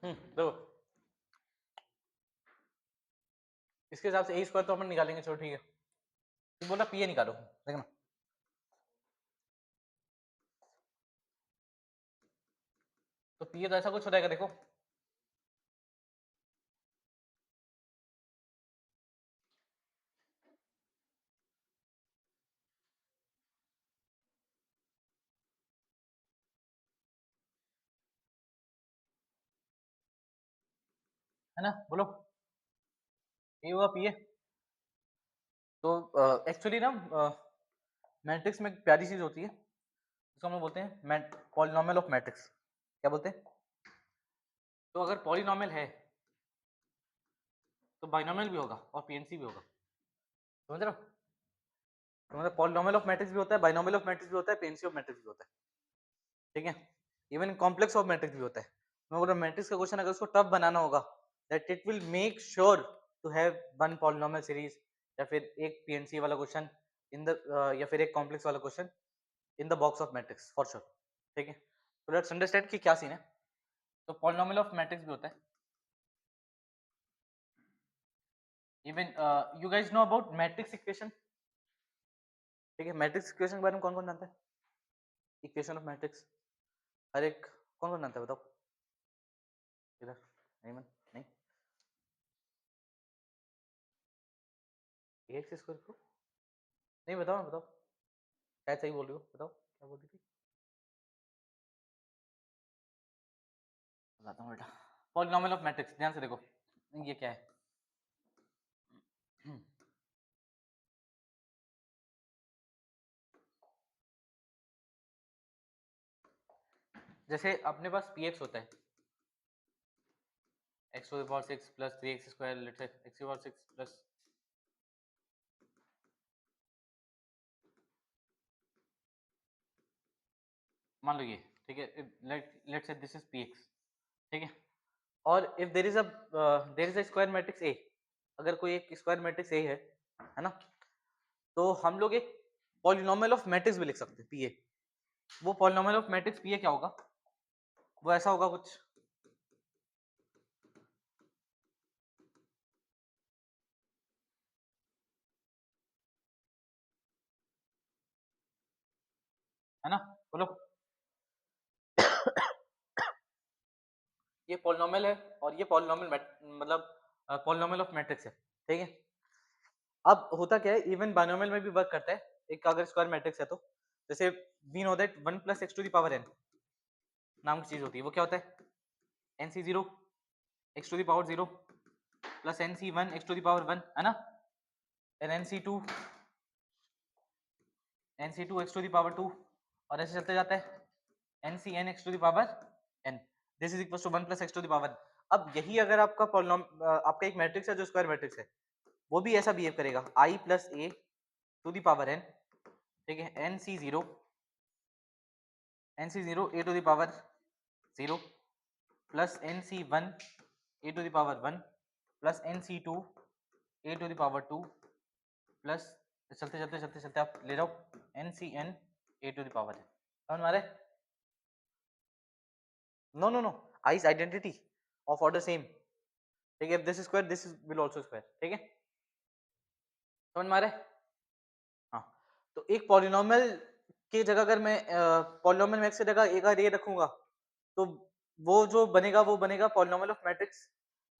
हम्म, देखो, इसके हिसाब से ए स्क्वायर तो अपन निकालेंगे, चलो ठीक है। तुम बोला पी ए निकालो, देखना। तो पी ए तो ऐसा कुछ हो जाएगा, देखो। है ना, बोलो। ए हुआ पी ए। तो एक्चुअली ना मैट्रिक्स में एक प्यारी चीज होती है, जिसको हम लोग बोलते हैं पॉलिनॉमियल ऑफ मैट्रिक्स। क्या बोलते हैं? तो अगर पॉलिनॉमियल है तो बाइनॉमियल भी होगा और पीएनसी भी होगा, समझ रहे हो? तो मतलब पॉलिनोमियल ऑफ मैट्रिक्स भी होता है, बाइनोमियल ऑफ मैट्रिक्स भी होता है, पीएनसी ऑफ मैट्रिक्स भी होता है, ठीक है। इवन कॉम्प्लेक्स ऑफ मैट्रिक्स भी होता है। मैं बोल रहा हूँ मैट्रिक्स का क्वेश्चन अगर उसको टफ बनाना होगा, that it will make sure to have one polynomial series, या फिर एक पीएनसी वाला क्वेश्चन इन द, या फिर एक कॉम्प्लेक्स वाला question in the box of matrix for sure, ठीक है। तो लेट्स अंडरस्टैंड कि क्या सीन है। तो पॉलिनोमियल ऑफ मैट्रिक्स भी होता है। Even you guys know about matrix equation, ठीक है। मैट्रिक्स इक्वेशन के बारे में कौन कौन जानता है? इक्वेशन ऑफ मैट्रिक्स हर एक कौन कौन जानता है बताओ इधर? नहीं मन नहीं, एक्स स्क्वायर को नहीं, बताओ ना बताओ, शायद सही बोल रही हो, बताओ क्या बोल रही थी। बताता हूँ बेटा। पॉलिनोमियल ऑफ मैट्रिक्स ध्यान से देखो, ये क्या है। जैसे अपने पास पी एक्स होता है, X to the power 6 plus 3x square, let's say X to the power 6 plus, मान लो ये, ठीक है। Let's say this is P x, ठीक है। और if there is a square matrix A, अगर कोई एक स्क्वायर मैट्रिक्स ए है ना, तो हम लोग एक पॉलिनोमियल ऑफ मैट्रिक्स भी लिख सकते हैं पी ए। वो polynomial of matrix P A क्या होगा? वो ऐसा होगा कुछ, है ना, बोलो। ये पॉलिनोमियल है और ये पॉलिनोमियल मतलब पॉलिनोमियल ऑफ मैट्रिक्स है, ठीक है। अब होता क्या है, इवन बाइनोमियल में भी वर्क करता है। एक अगर स्क्वायर मैट्रिक्स है तो, जैसे we know that 1 plus X to the power N नाम की चीज होती है। वो क्या होता है? N C zero X to the power zero plus N C one X to the power one, है ना। N N C two X to the power two, और ऐसे चलते जाता है N C N X to the power N, this is equal to 1 plus X to the power. अब यही अगर आपका आपका एक मैट्रिक्स है जो स्क्वायर मैट्रिक्स है, वो भी ऐसा बिहेव करेगा, I plus A to the power n, ठीक है। N C zero A to the power zero plus N C one A to the power one plus N C two A to the power two plus, चलते चलते चलते चलते आप ले जाओ n C n A to the power n. समझ में आ रहा है? No no no, I is identity of order same, ठीक है। This square this will also square, ठीक है। समझ में आ रहा है? हाँ। तो एक पॉलिनोमियल की जगह अगर मैं पॉलिनोमियल में एक्स की जगह एक ए रखूंगा, तो वो जो बनेगा वो बनेगा पॉलिनोमियल ऑफ मैट्रिक्स।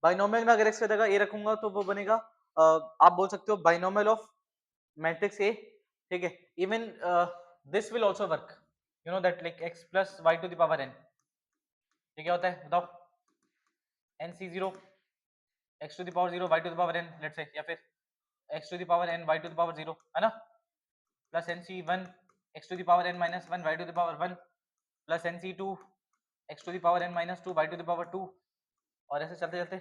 बाइनोमियल में अगर एक्स की जगह ए रखूंगा तो वो बनेगा आप बोल सकते हो बाइनोमियल ऑफ मैट्रिक्स ए, ठीक है। Even this will also work, you know that like X plus Y to the power N, ये क्या होता है बताओ? N C zero X to the power zero Y to the power N, let's say, या फिर X to the power N Y to the power zero, है ना, plus N C one X to the power N minus one Y to the power one plus N C two X to the power N minus two Y to the power two, और ऐसे चलते चलते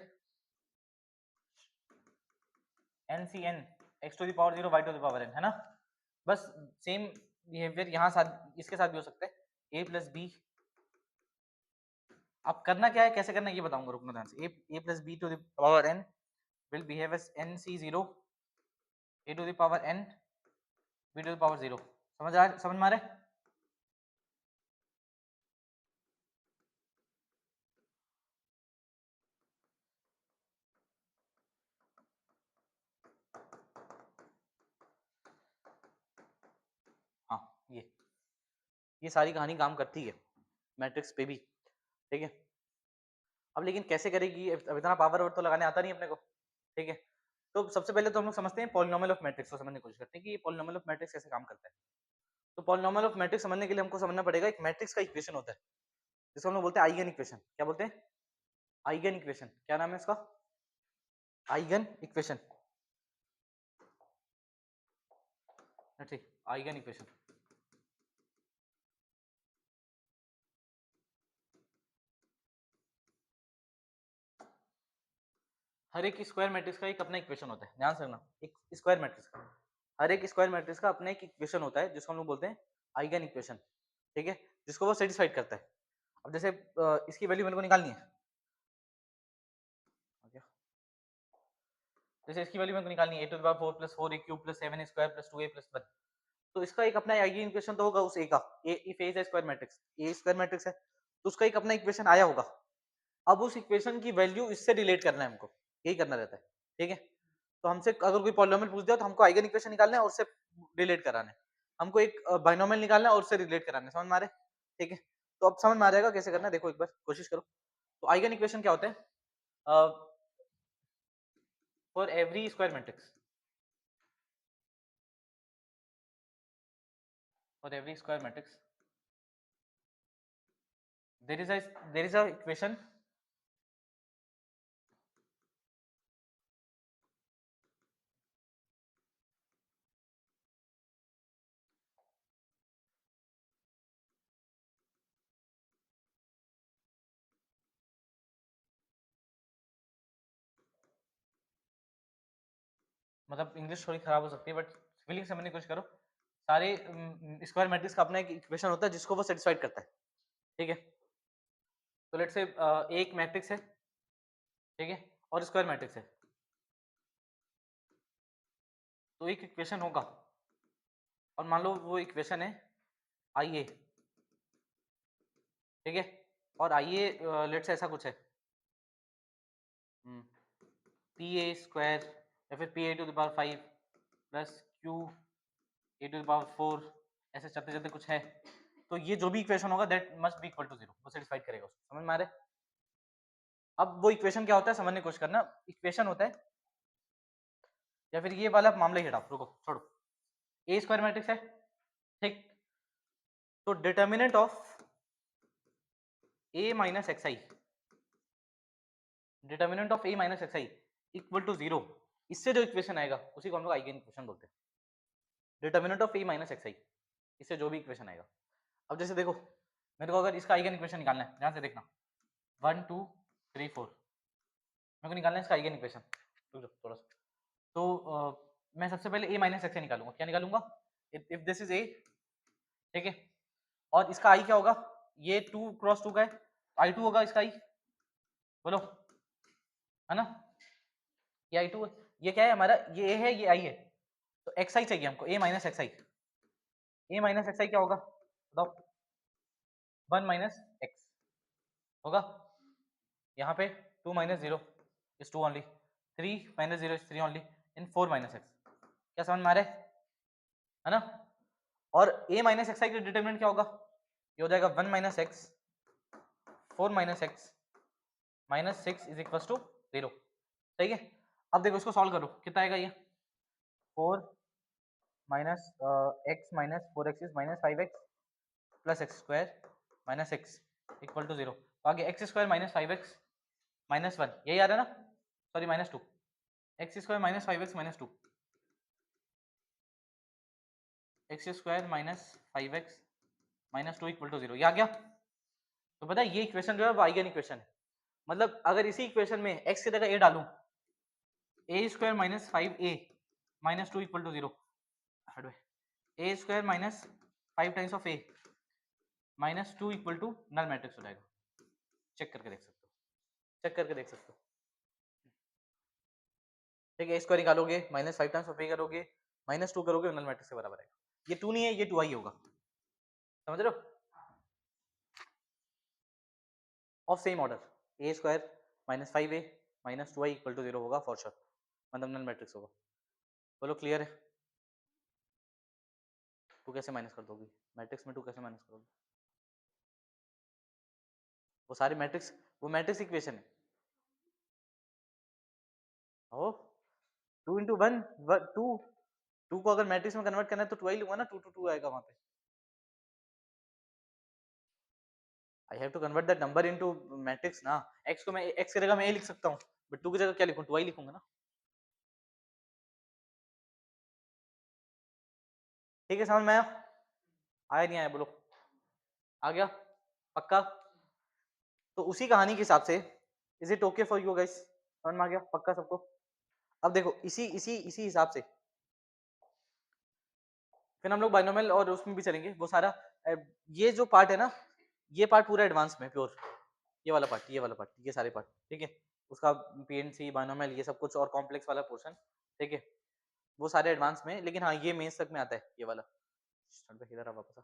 N C N X to the power zero Y to the power N, है ना। बस same behaviour यहाँ साथ इसके साथ भी हो सकता है, ए प्लस बी। अब करना क्या है, कैसे करना है ये बताऊंगा, रुकना ध्यान से। A plus B to the power n will behave as n C zero A to the power n B to the power zero. समझ में आ रहा है? हाँ, ये सारी कहानी काम करती है मैट्रिक्स पे भी, ठीक है। अब लेकिन कैसे करेगी, अब इतना पावर तो लगाने आता नहीं अपने को, ठीक है। तो सबसे पहले तो हम लोग समझते हैं पॉलिनोमियल ऑफ मैट्रिक्स को समझने की कोशिश करते हैं कि ये पॉलिनोमियल ऑफ मैट्रिक्स कैसे काम करता है। तो पॉलिनोमियल ऑफ मैट्रिक्स समझने के लिए हमको समझना पड़ेगा एक मैट्रिक्स का इक्वेशन होता है, जिसको हम लोग बोलते हैं आइगन इक्वेशन। क्या बोलते हैं? Eigen equation. क्या नाम है इसका? आइगन इक्वेशन, ठीक, आइगन इक्वेशन। हर एक स्क्वायर मैट्रिक्स का एक अपना इक्वेशन होता है, ध्यान से रखना, एक स्क्वायर मैट्रिक्स का। हर एक स्क्वायर मैट्रिक्स का अपना एक इक्वेशन होता है जिसको हम लोग बोलते हैं आइगन इक्वेशन, ठीक है, जिसको वो सेटिस्फाइड करता है। अब जैसे इसकी वैल्यू मेरे को निकालनी है, okay? जैसे इसकी वैल्यू मेरे को निकालनी है a to the power 4 plus 4a cube plus 7a square plus 2a plus 1, तो इसका एक अपना आइगन इक्वेशन तो होगा उस a का, a if a is a square matrix, a square matrix है तो उसका एक अपना इक्वेशन आया होगा। अब उस इक्वेशन की वैल्यू इससे रिलेट करना है हमको, यही करना रहता है, ठीक है। तो हमसे अगर कोई पॉलिनोमियल पूछ दिया तो हमको आइगन इक्वेशन निकालना है और उससे रिलेट कराना है, हमको एक बाइनोमियल निकालना है और उससे रिलेट कराना है, समझ में आ रहा है, ठीक है। तो अब समझ में आ जाएगा कैसे करना है, देखो एक बार कोशिश करो। तो आइगन इक्वेशन क्या होता है, for every square matrix, for every square matrix there is a equation मतलब इंग्लिश थोड़ी खराब हो सकती है बट फीलिंग समझने की कोशिश करो। सारे स्क्वायर मैट्रिक्स का अपना एक इक्वेशन होता है जिसको वो सेटिस्फाइड करता है, ठीक है। तो लेट्स से एक मैट्रिक्स है, ठीक है, और स्क्वायर मैट्रिक्स है, तो एक इक्वेशन होगा और मान लो वो इक्वेशन है आई ए, ठीक है, और आई ए लेट्स से ऐसा कुछ है पी ए स्क्वायर या फिर P A to the power 5 plus Q A to the power 4, ऐसे चलते चलते कुछ है, तो ये जो भी इक्वेशन होगा that must be equal to 0, वो सेटिस्फाइड करेगा उसको, समझ में आ रहा है। अब वो इक्वेशन क्या होता है समझने की कोशिश करना, इक्वेशन होता है या फिर ये वाला मामला ही हटाओ, रुको छोड़ो, ए स्क्वायर मैट्रिक्स है, ठीक, तो determinant of A minus x I, determinant of A minus x I equal to 0, इससे जो इक्वेशन आएगा उसी को हम लोग आइगन इक्वेशन बोलते हैं, determinant of A minus x I, इससे जो भी इक्वेशन आएगा। अब जैसे देखो मेरे को अगर इसका आइगन इक्वेशन निकालना है, ध्यान से देखना 1 2 3 4, मेरे को निकालना है इसका आइगन इक्वेशन, रुक जाओ थोड़ा सा। तो मैं सबसे पहले a माइनस एक्स निकालूंगा, क्या निकालूंगा, इफ दिस इज a, ठीक है, और इसका i क्या होगा, ये 2 क्रॉस 2 का है, i2 होगा इसका i, बोलो, है ना, ये i2 है, ये क्या है हमारा, ये a है ये i है, तो xi चाहिए हमको, a minus x I, a minus x I क्या होगा बताओ, 1 माइनस एक्स होगा, यहाँ पे 2 minus 0 is 2 only, 3 minus 0 is 3 only, in 4 minus x, क्या समझ में आ रहा है ना। और a माइनस एक्स आई का डिटरमिनेंट क्या होगा, ये हो जाएगा 1 minus X 4 minus X minus 6 is equal to 0, सही है। अब देखो इसको सॉल्व करो, कितना आएगा ये 4 minus X minus 4x is minus 5x plus X square minus X equal to 0, तो आगे x square minus 5x minus 1, यही आ रहा है ना, sorry minus 2, X square minus 5x minus 2, X square minus 5x minus 2 equal to 0, ये आ गया। तो पता है ये इक्वेशन जो है वो आइगन इक्वेशन है, मतलब अगर इसी इक्वेशन में x की जगह a डालूं, A square minus 5a minus 2 equal to 0, A square minus 5 times of a minus 2 equal to null matrix हो जाएगा, चेक करके देख सकते हो, चेक करके देख सकते हो, ठीक है, स्क्वायर निकालोगे माइनस 5 टाइम्स ऑफ a करोगे माइनस 2 करोगे नल मैट्रिक्स के बराबर आएगा, ये 2 नहीं है ये 2i होगा, समझ रहे हो, of same order, A square minus 5a minus 2i equal to 0 होगा फॉर श्योर, मतलब नल मैट्रिक्स होगा, बोलो क्लियर है। टू कैसे माइनस कर दोगी, मैट्रिक्स में टू कैसे माइनस करोगे, वो सारे मैट्रिक्स, वो मैट्रिक्स इक्वेशन है, ओ 2 इंटू वन, टू, टू को अगर मैट्रिक्स में कन्वर्ट करना है तो 2i लूंगा ना, 2 टू 2 आएगा वहां पे, I have to convert that number into matrix ना, x को मैं x की जगह मैं a लिख सकता हूँ बट 2 की जगह क्या लिखूं, 2i लिखूंगा ना, ठीक है, समझ में आया, आया नहीं आया बोलो, आ गया पक्का। तो उसी कहानी के हिसाब से is it okay for you guys, समझ में आ गया पक्का सबको। अब देखो इसी इसी इसी हिसाब से फिर हम लोग बाइनोमियल और उसमें भी चलेंगे वो सारा। ये जो पार्ट है ना, ये पार्ट पूरा एडवांस में प्योर, ये वाला पार्ट, ये वाला पार्ट, ये सारे पार्ट, ठीक है। उसका पीएनसी बाइनोमियल ये सब कुछ और कॉम्प्लेक्स वाला पोर्शन, ठीक है, वो सारे एडवांस में। लेकिन हाँ ये मेंस तक में आता है, ये वाला इधर आ वापस आ।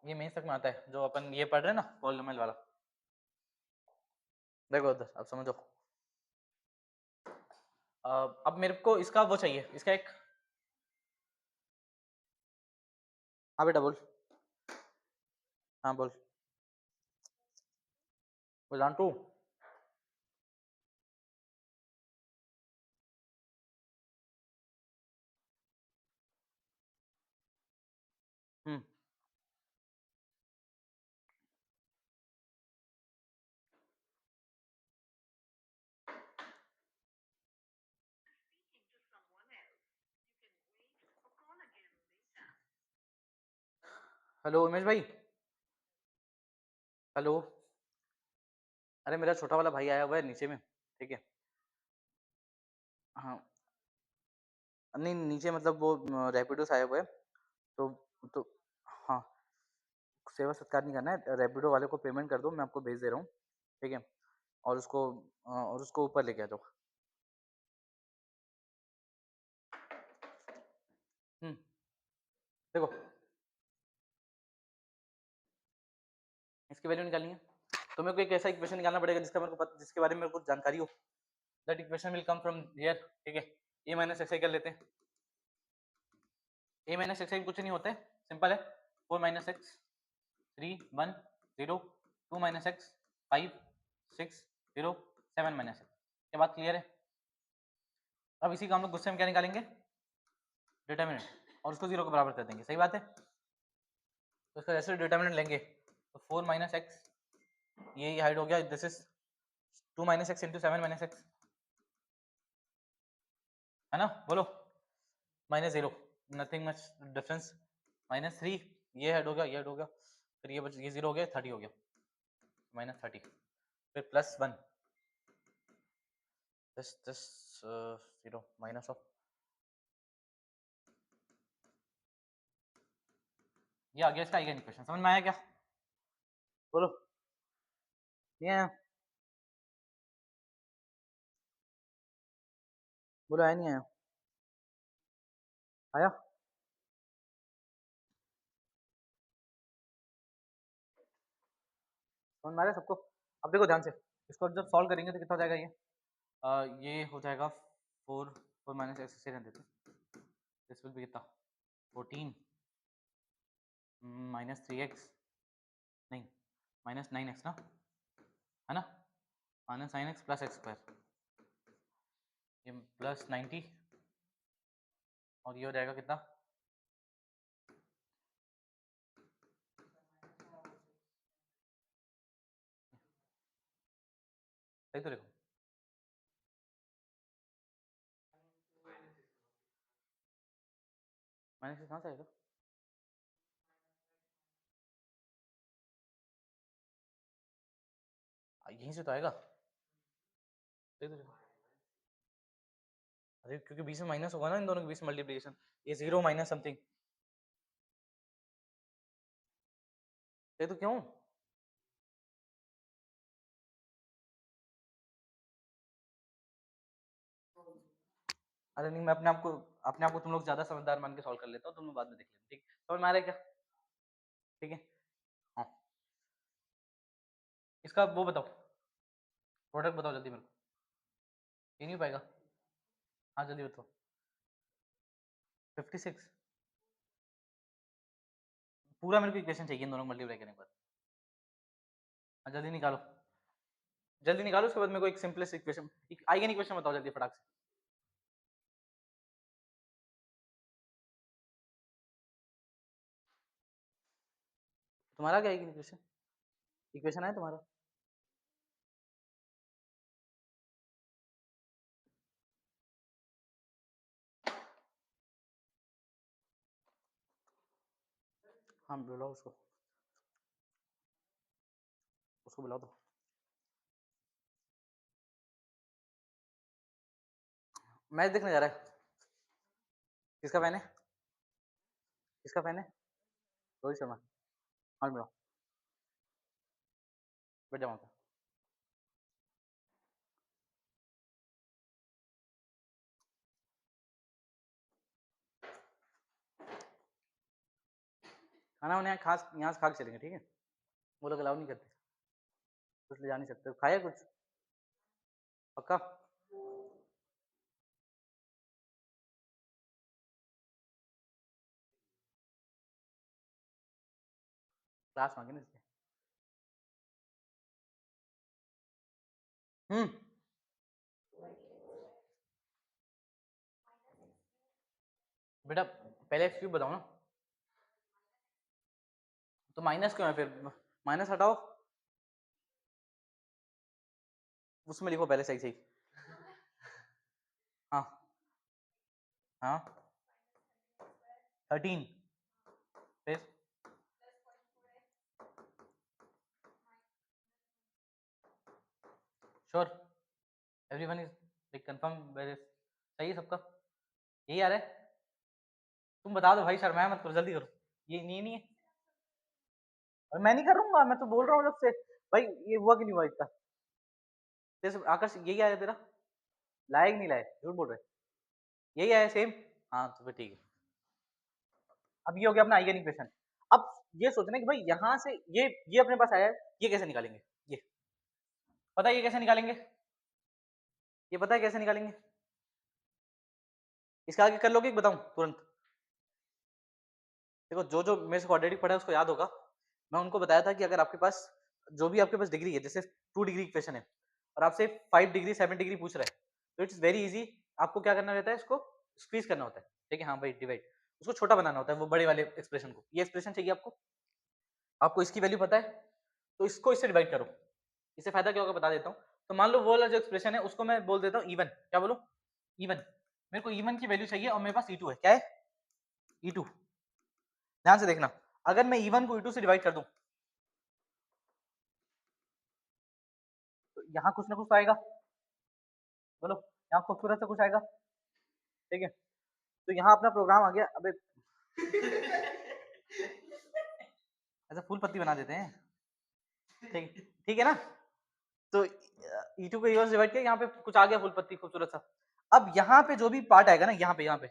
ये मेंस तक में आता है जो अपन ये पढ़ रहे हैं ना पॉलिनोमियल वाला। देखो उधर अब समझो। अब मेरे को इसका वो चाहिए, इसका एक, हाँ बेटा बोल, हाँ बोल, बोल टू। हम्म, हेलो उमेश भाई, हेलो। अरे मेरा छोटा वाला भाई आया हुआ है नीचे में, ठीक है। हाँ, नहीं नीचे मतलब वो रैपिडो से आया हुआ है। तो तो हाँ, सेवा सत्कार नहीं करना है, रैपिडो वाले को पेमेंट कर दो, मैं आपको भेज दे रहा हूँ, ठीक है। और उसको ऊपर लेके आ जाओ। देखो इसकी वैल्यू निकालनी है, तो मेरे को एक ऐसा इक्वेशन निकालना पड़ेगा जिसका मेरे को जिसके बारे में मेरे को जानकारी हो। That equation will come from here, ठीक है। ए माइनस एक्स आई कर लेते हैं। ए माइनस एक्स आई कुछ नहीं होता है, सिंपल है। 4 minus x, 3 1 0, 2 minus x, 5 6 0, 7 minus x. ये बात क्लियर है। अब इसी का हम लोग गुस्से में क्या निकालेंगे, डिटर्मिनेंट, और उसको जीरो के बराबर कर देंगे, सही बात है। तो इसका जैसे डिटर्मिनेंट लेंगे तो 4 माइनस एक्स, ये हाइट हो गया, this is 2 minus x into 7 minus x, है ना, बोलो। Minus zero, nothing much difference. Minus 3, ये हेड हो गया, ये हेड हो गया, फिर ये जीरो हो गया, 30 हो गया, माइनस 30, फिर plus 1, this zero minus of, ये आ गया इसका आइगन इक्वेशन। समझ में आया क्या, बोलो। नहीं आया, बोलो आया नहीं आया, आया। समझ में आ रहा है सबको। अब देखो ध्यान से, इसको जब सॉल्व करेंगे तो कितना हो जाएगा ये, ये हो जाएगा 4, 4 माइनस एक्स से रहने देते, दिस विल बी कितना, 14 माइनस 3x, नहीं माइनस 9x ना, है ना, minus 9x plus X square, ये प्लस 90, और ये हो जाएगा कितना, सही तो देखो, माइनस कहाँ से आएगा, यहीं से तो आएगा, सही तो देखो। अरे क्योंकि बीच में माइनस होगा ना, इन दोनों के बीच में मल्टीप्लिकेशन, ये जीरो माइनस समथिंग, सही तो क्यों। अरे नहीं, मैं अपने आप को तुम लोग ज्यादा समझदार मान के सॉल्व कर लेता हूँ, तुम लोग बाद में देख लेना, ठीक समझ में आ रहा है क्या, ठीक है। हाँ, इसका वो बताओ, प्रोडक्ट बताओ जल्दी मेरे को, ये नहीं हो पाएगा, हाँ जल्दी बताओ। 56, पूरा मेरे को इक्वेशन चाहिए इन दोनों को मल्टीप्लाई करने के बाद, हाँ जल्दी निकालो, जल्दी निकालो, उसके बाद मेरे को एक सिंपलेस्ट इक्वेशन, आइगन इक्वेशन बताओ जल्दी फटाक से। तुम्हारा क्या आइगन इक्वेशन, इक्वेशन है तुम्हारा, हाँ बुलाओ उसको, उसको बुलाओ तो। मैच देखने जा रहा है, किसका फैन है, किसका फैन है? रोहित शर्मा। हाँ मेरा, बैठ जाओ वहाँ पे। खाना वाना यहाँ से खा के चलेंगे, ठीक है? वो लोग अलाउ नहीं करते, कुछ ले जा नहीं सकते। खाया कुछ? पक्का? क्लास मांगे ना इसलिए। बेटा पहले एक्स क्यूब बताओ ना। तो माइनस क्यों है फिर? माइनस हटाओ, उसमें लिखो पहले सही सही। हाँ हाँ 13, फिर sure everyone is like confirm सही है सबका? यही आ रहा है? तुम बता दो भाई, शर्माया मत करो, जल्दी करो। ये नहीं है, और मैं नहीं करूंगा, मैं तो बोल रहा हूँ जब से। भाई ये हुआ कि नहीं हुआ इतना? जैसे आकाश यही आया तेरा? लायक नहीं लाया, झूठ बोल रहे? यही आया सेम? हाँ तो फिर ठीक है। अब ये हो गया अपना आइगन इक्वेशन। अब ये सोचना कि भाई यहाँ से ये अपने पास आया है, ये कैसे निकालेंगे? ये पता है ये कैसे निकालेंगे? ये पता है कैसे निकालेंगे? इसका आगे कर लोगे बताऊं तुरंत? देखो जो जो मेरे से क्वाड्रेटिक पढ़ा है उसको याद होगा। मैं उनको बताया था कि अगर आपके पास जो भी आपके पास डिग्री है, जैसे 2 डिग्री इक्वेशन है और आपसे 5 डिग्री 7 डिग्री पूछ रहा है, तो इट्स वेरी इजी। आपको क्या करना रहता है, इसको स्क्वीज करना होता है, ठीक है? हाँ भाई डिवाइड, उसको छोटा बनाना होता है वो बड़े वाले एक्सप्रेशन को। ये एक्सप्रेशन चाहिए आपको, आपको इसकी वैल्यू पता है, तो इसको इससे डिवाइड करो। इससे फायदा क्या होगा बता देता हूँ। तो मान लो वो वाला जो एक्सप्रेशन है उसको मैं बोल देता हूँ इवन। क्या बोलूं? इवन। मेरे को इवन की वैल्यू चाहिए और मेरे पास E2 है। क्या है? E2। ध्यान से देखना, अगर मैं E1 को E2 से डिवाइड कर दूं तो यहाँ कुछ ना कुछ तो आएगा। बोलो, यहाँ खूबसूरत से कुछ आएगा, ठीक है? तो यहाँ अपना प्रोग्राम आ गया। अबे ऐसा फूल पत्ती बना देते हैं, ठीक ठीक है ना? तो E2 को E1 से डिवाइड किया, यहाँ पे कुछ आ गया फूल पत्ती खूबसूरत सा। अब यहाँ पे जो भी पार्ट आएगा ना, यहाँ पे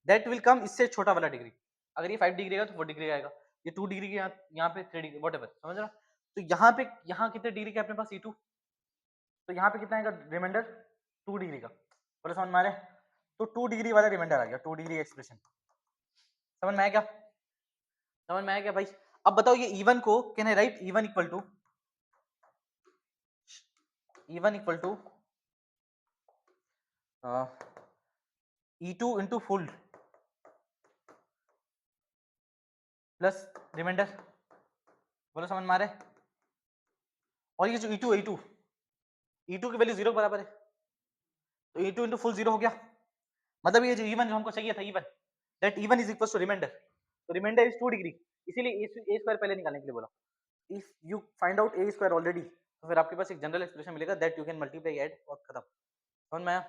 दैट विल कम इससे छोटा वाला डिग्री। अगर ये 5 डिग्री का तो 4 डिग्री आएगा, ये 2 डिग्री के यहाँ पे 3 डिग्री, वॉट एवर, समझ रहा? तो यहाँ कितने डिग्री का अपने पास E2, तो यहाँ पे कितना आएगा रिमाइंडर? 2 डिग्री का। बोले समझ में आ रहा है? तो 2 डिग्री वाला रिमाइंडर आ गया, 2 डिग्री एक्सप्रेशन। समझ में आया क्या? समझ में आया क्या भाई? अब बताओ ये E1 को can I write E1 equal to E2 into full plus reminder. बोलो समझ में आ रहा है? और ये जो E2 है, E2 की वैल्यू 0 के बराबर है, तो E2 इंटू फुल 0 हो गया। मतलब ये जो E1 जो हमको चाहिए था, E1 that E1 is equal to reminder, तो रिमाइंडर इज 2 डिग्री, इसीलिए a स्क्वायर पहले निकालने के लिए बोला। If you find out a square already, तो फिर आपके पास एक जनरल एक्सप्रेशन मिलेगा that you can multiply add और खत्म। समझ में आया?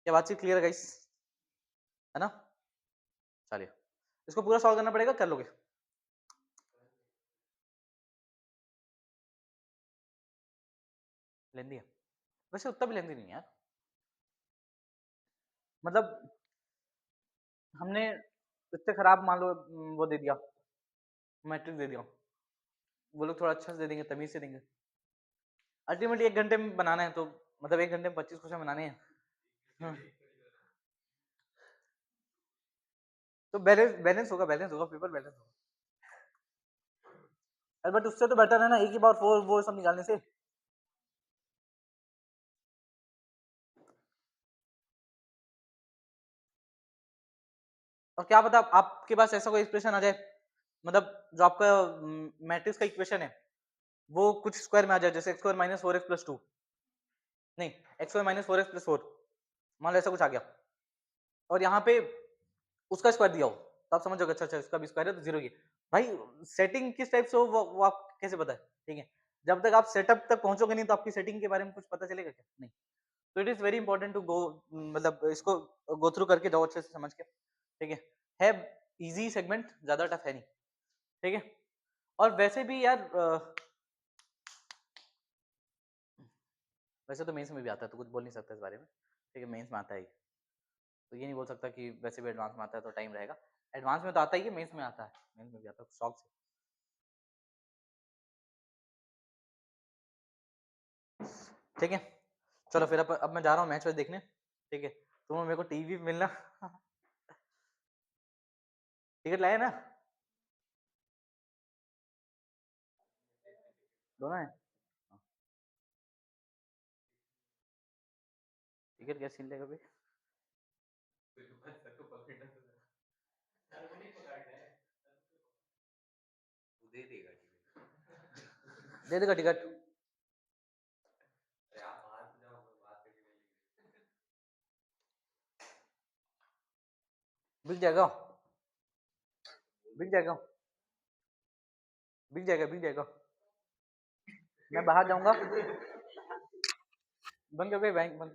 क्या बातचीत क्लियर है गाइस? है ना? चलिए इसको पूरा सॉल्व करना पड़ेगा, कर लोगे? लेंदी है वैसे, उतना भी लेंदी नहीं है यार। मतलब हमने इतने खराब मान लो वो दे दिया, मैट्रिक्स दे दिया, वो लोग थोड़ा अच्छा से दे देंगे, तमीज से देंगे। अल्टीमेटली 1 घंटे में बनाना है, तो मतलब 1 घंटे में 25 क्वेश्चन बनाने हैं। हाँ। तो बैलेंस बैलेंस होगा पेपर, बैलेंस होगा। अरे बट उससे तो बेटर है ना एक ही बार 4 वो सब निकालने से। और क्या पता आपके पास ऐसा कोई एक्सप्रेशन आ जाए, मतलब जो आपका मैट्रिक्स का इक्वेशन है वो कुछ स्क्वायर में आ जाए, जैसे x square minus 4x plus 2, नहीं x square minus 4x plus 4, मान लो ऐसा कुछ आ गया और यहाँ पे उसका स्क्वायर दिया हो, तो आप समझ जाओगे अच्छा अच्छा इसका भी स्क्वायर है तो 0 ही है। भाई सेटिंग किस टाइप से हो वो आप कैसे पता है? ठीक है, जब तक आप सेटअप तक पहुंचोगे नहीं तो आपकी सेटिंग के बारे में कुछ पता चलेगा क्या? नहीं। तो it is very important to go, मतलब इसको गो थ्रू करके जाओ अच्छे से समझ के, ठीक है? इजी सेगमेंट, ज्यादा टफ है नहीं, ठीक है। और वैसे भी यार वैसे तो मेंस में भी आता है, तो कुछ बोल नहीं सकता इस बारे में, ठीक है, मेंस में आता है, तो ये नहीं बोल सकता कि वैसे भी एडवांस में आता है तो टाइम रहेगा। एडवांस में तो आता ही है, मेंस में आता है, मेंस में भी आता है शौक से। ठीक है, चलो फिर अब मैं जा रहा हूँ मैच वैच देखने, ठीक है। तुम मेरे को टीवी मिलना टिकट लाए ना, दोनों है। टिकट क्या छीन लेगा भाई? तो पकड़ना तो सर को नहीं पकड़ना है, तू दे देगा टिकट। दे देगा टिकट। अरे आप बाहर से जाओ, मैं बात करके नहीं लेंगे। बिक जाएगा, बिक जाएगा, बिक जाएगा, बिक जाएगा। मैं बाहर जाऊंगा, बंद कर भाई, बैंक बंद।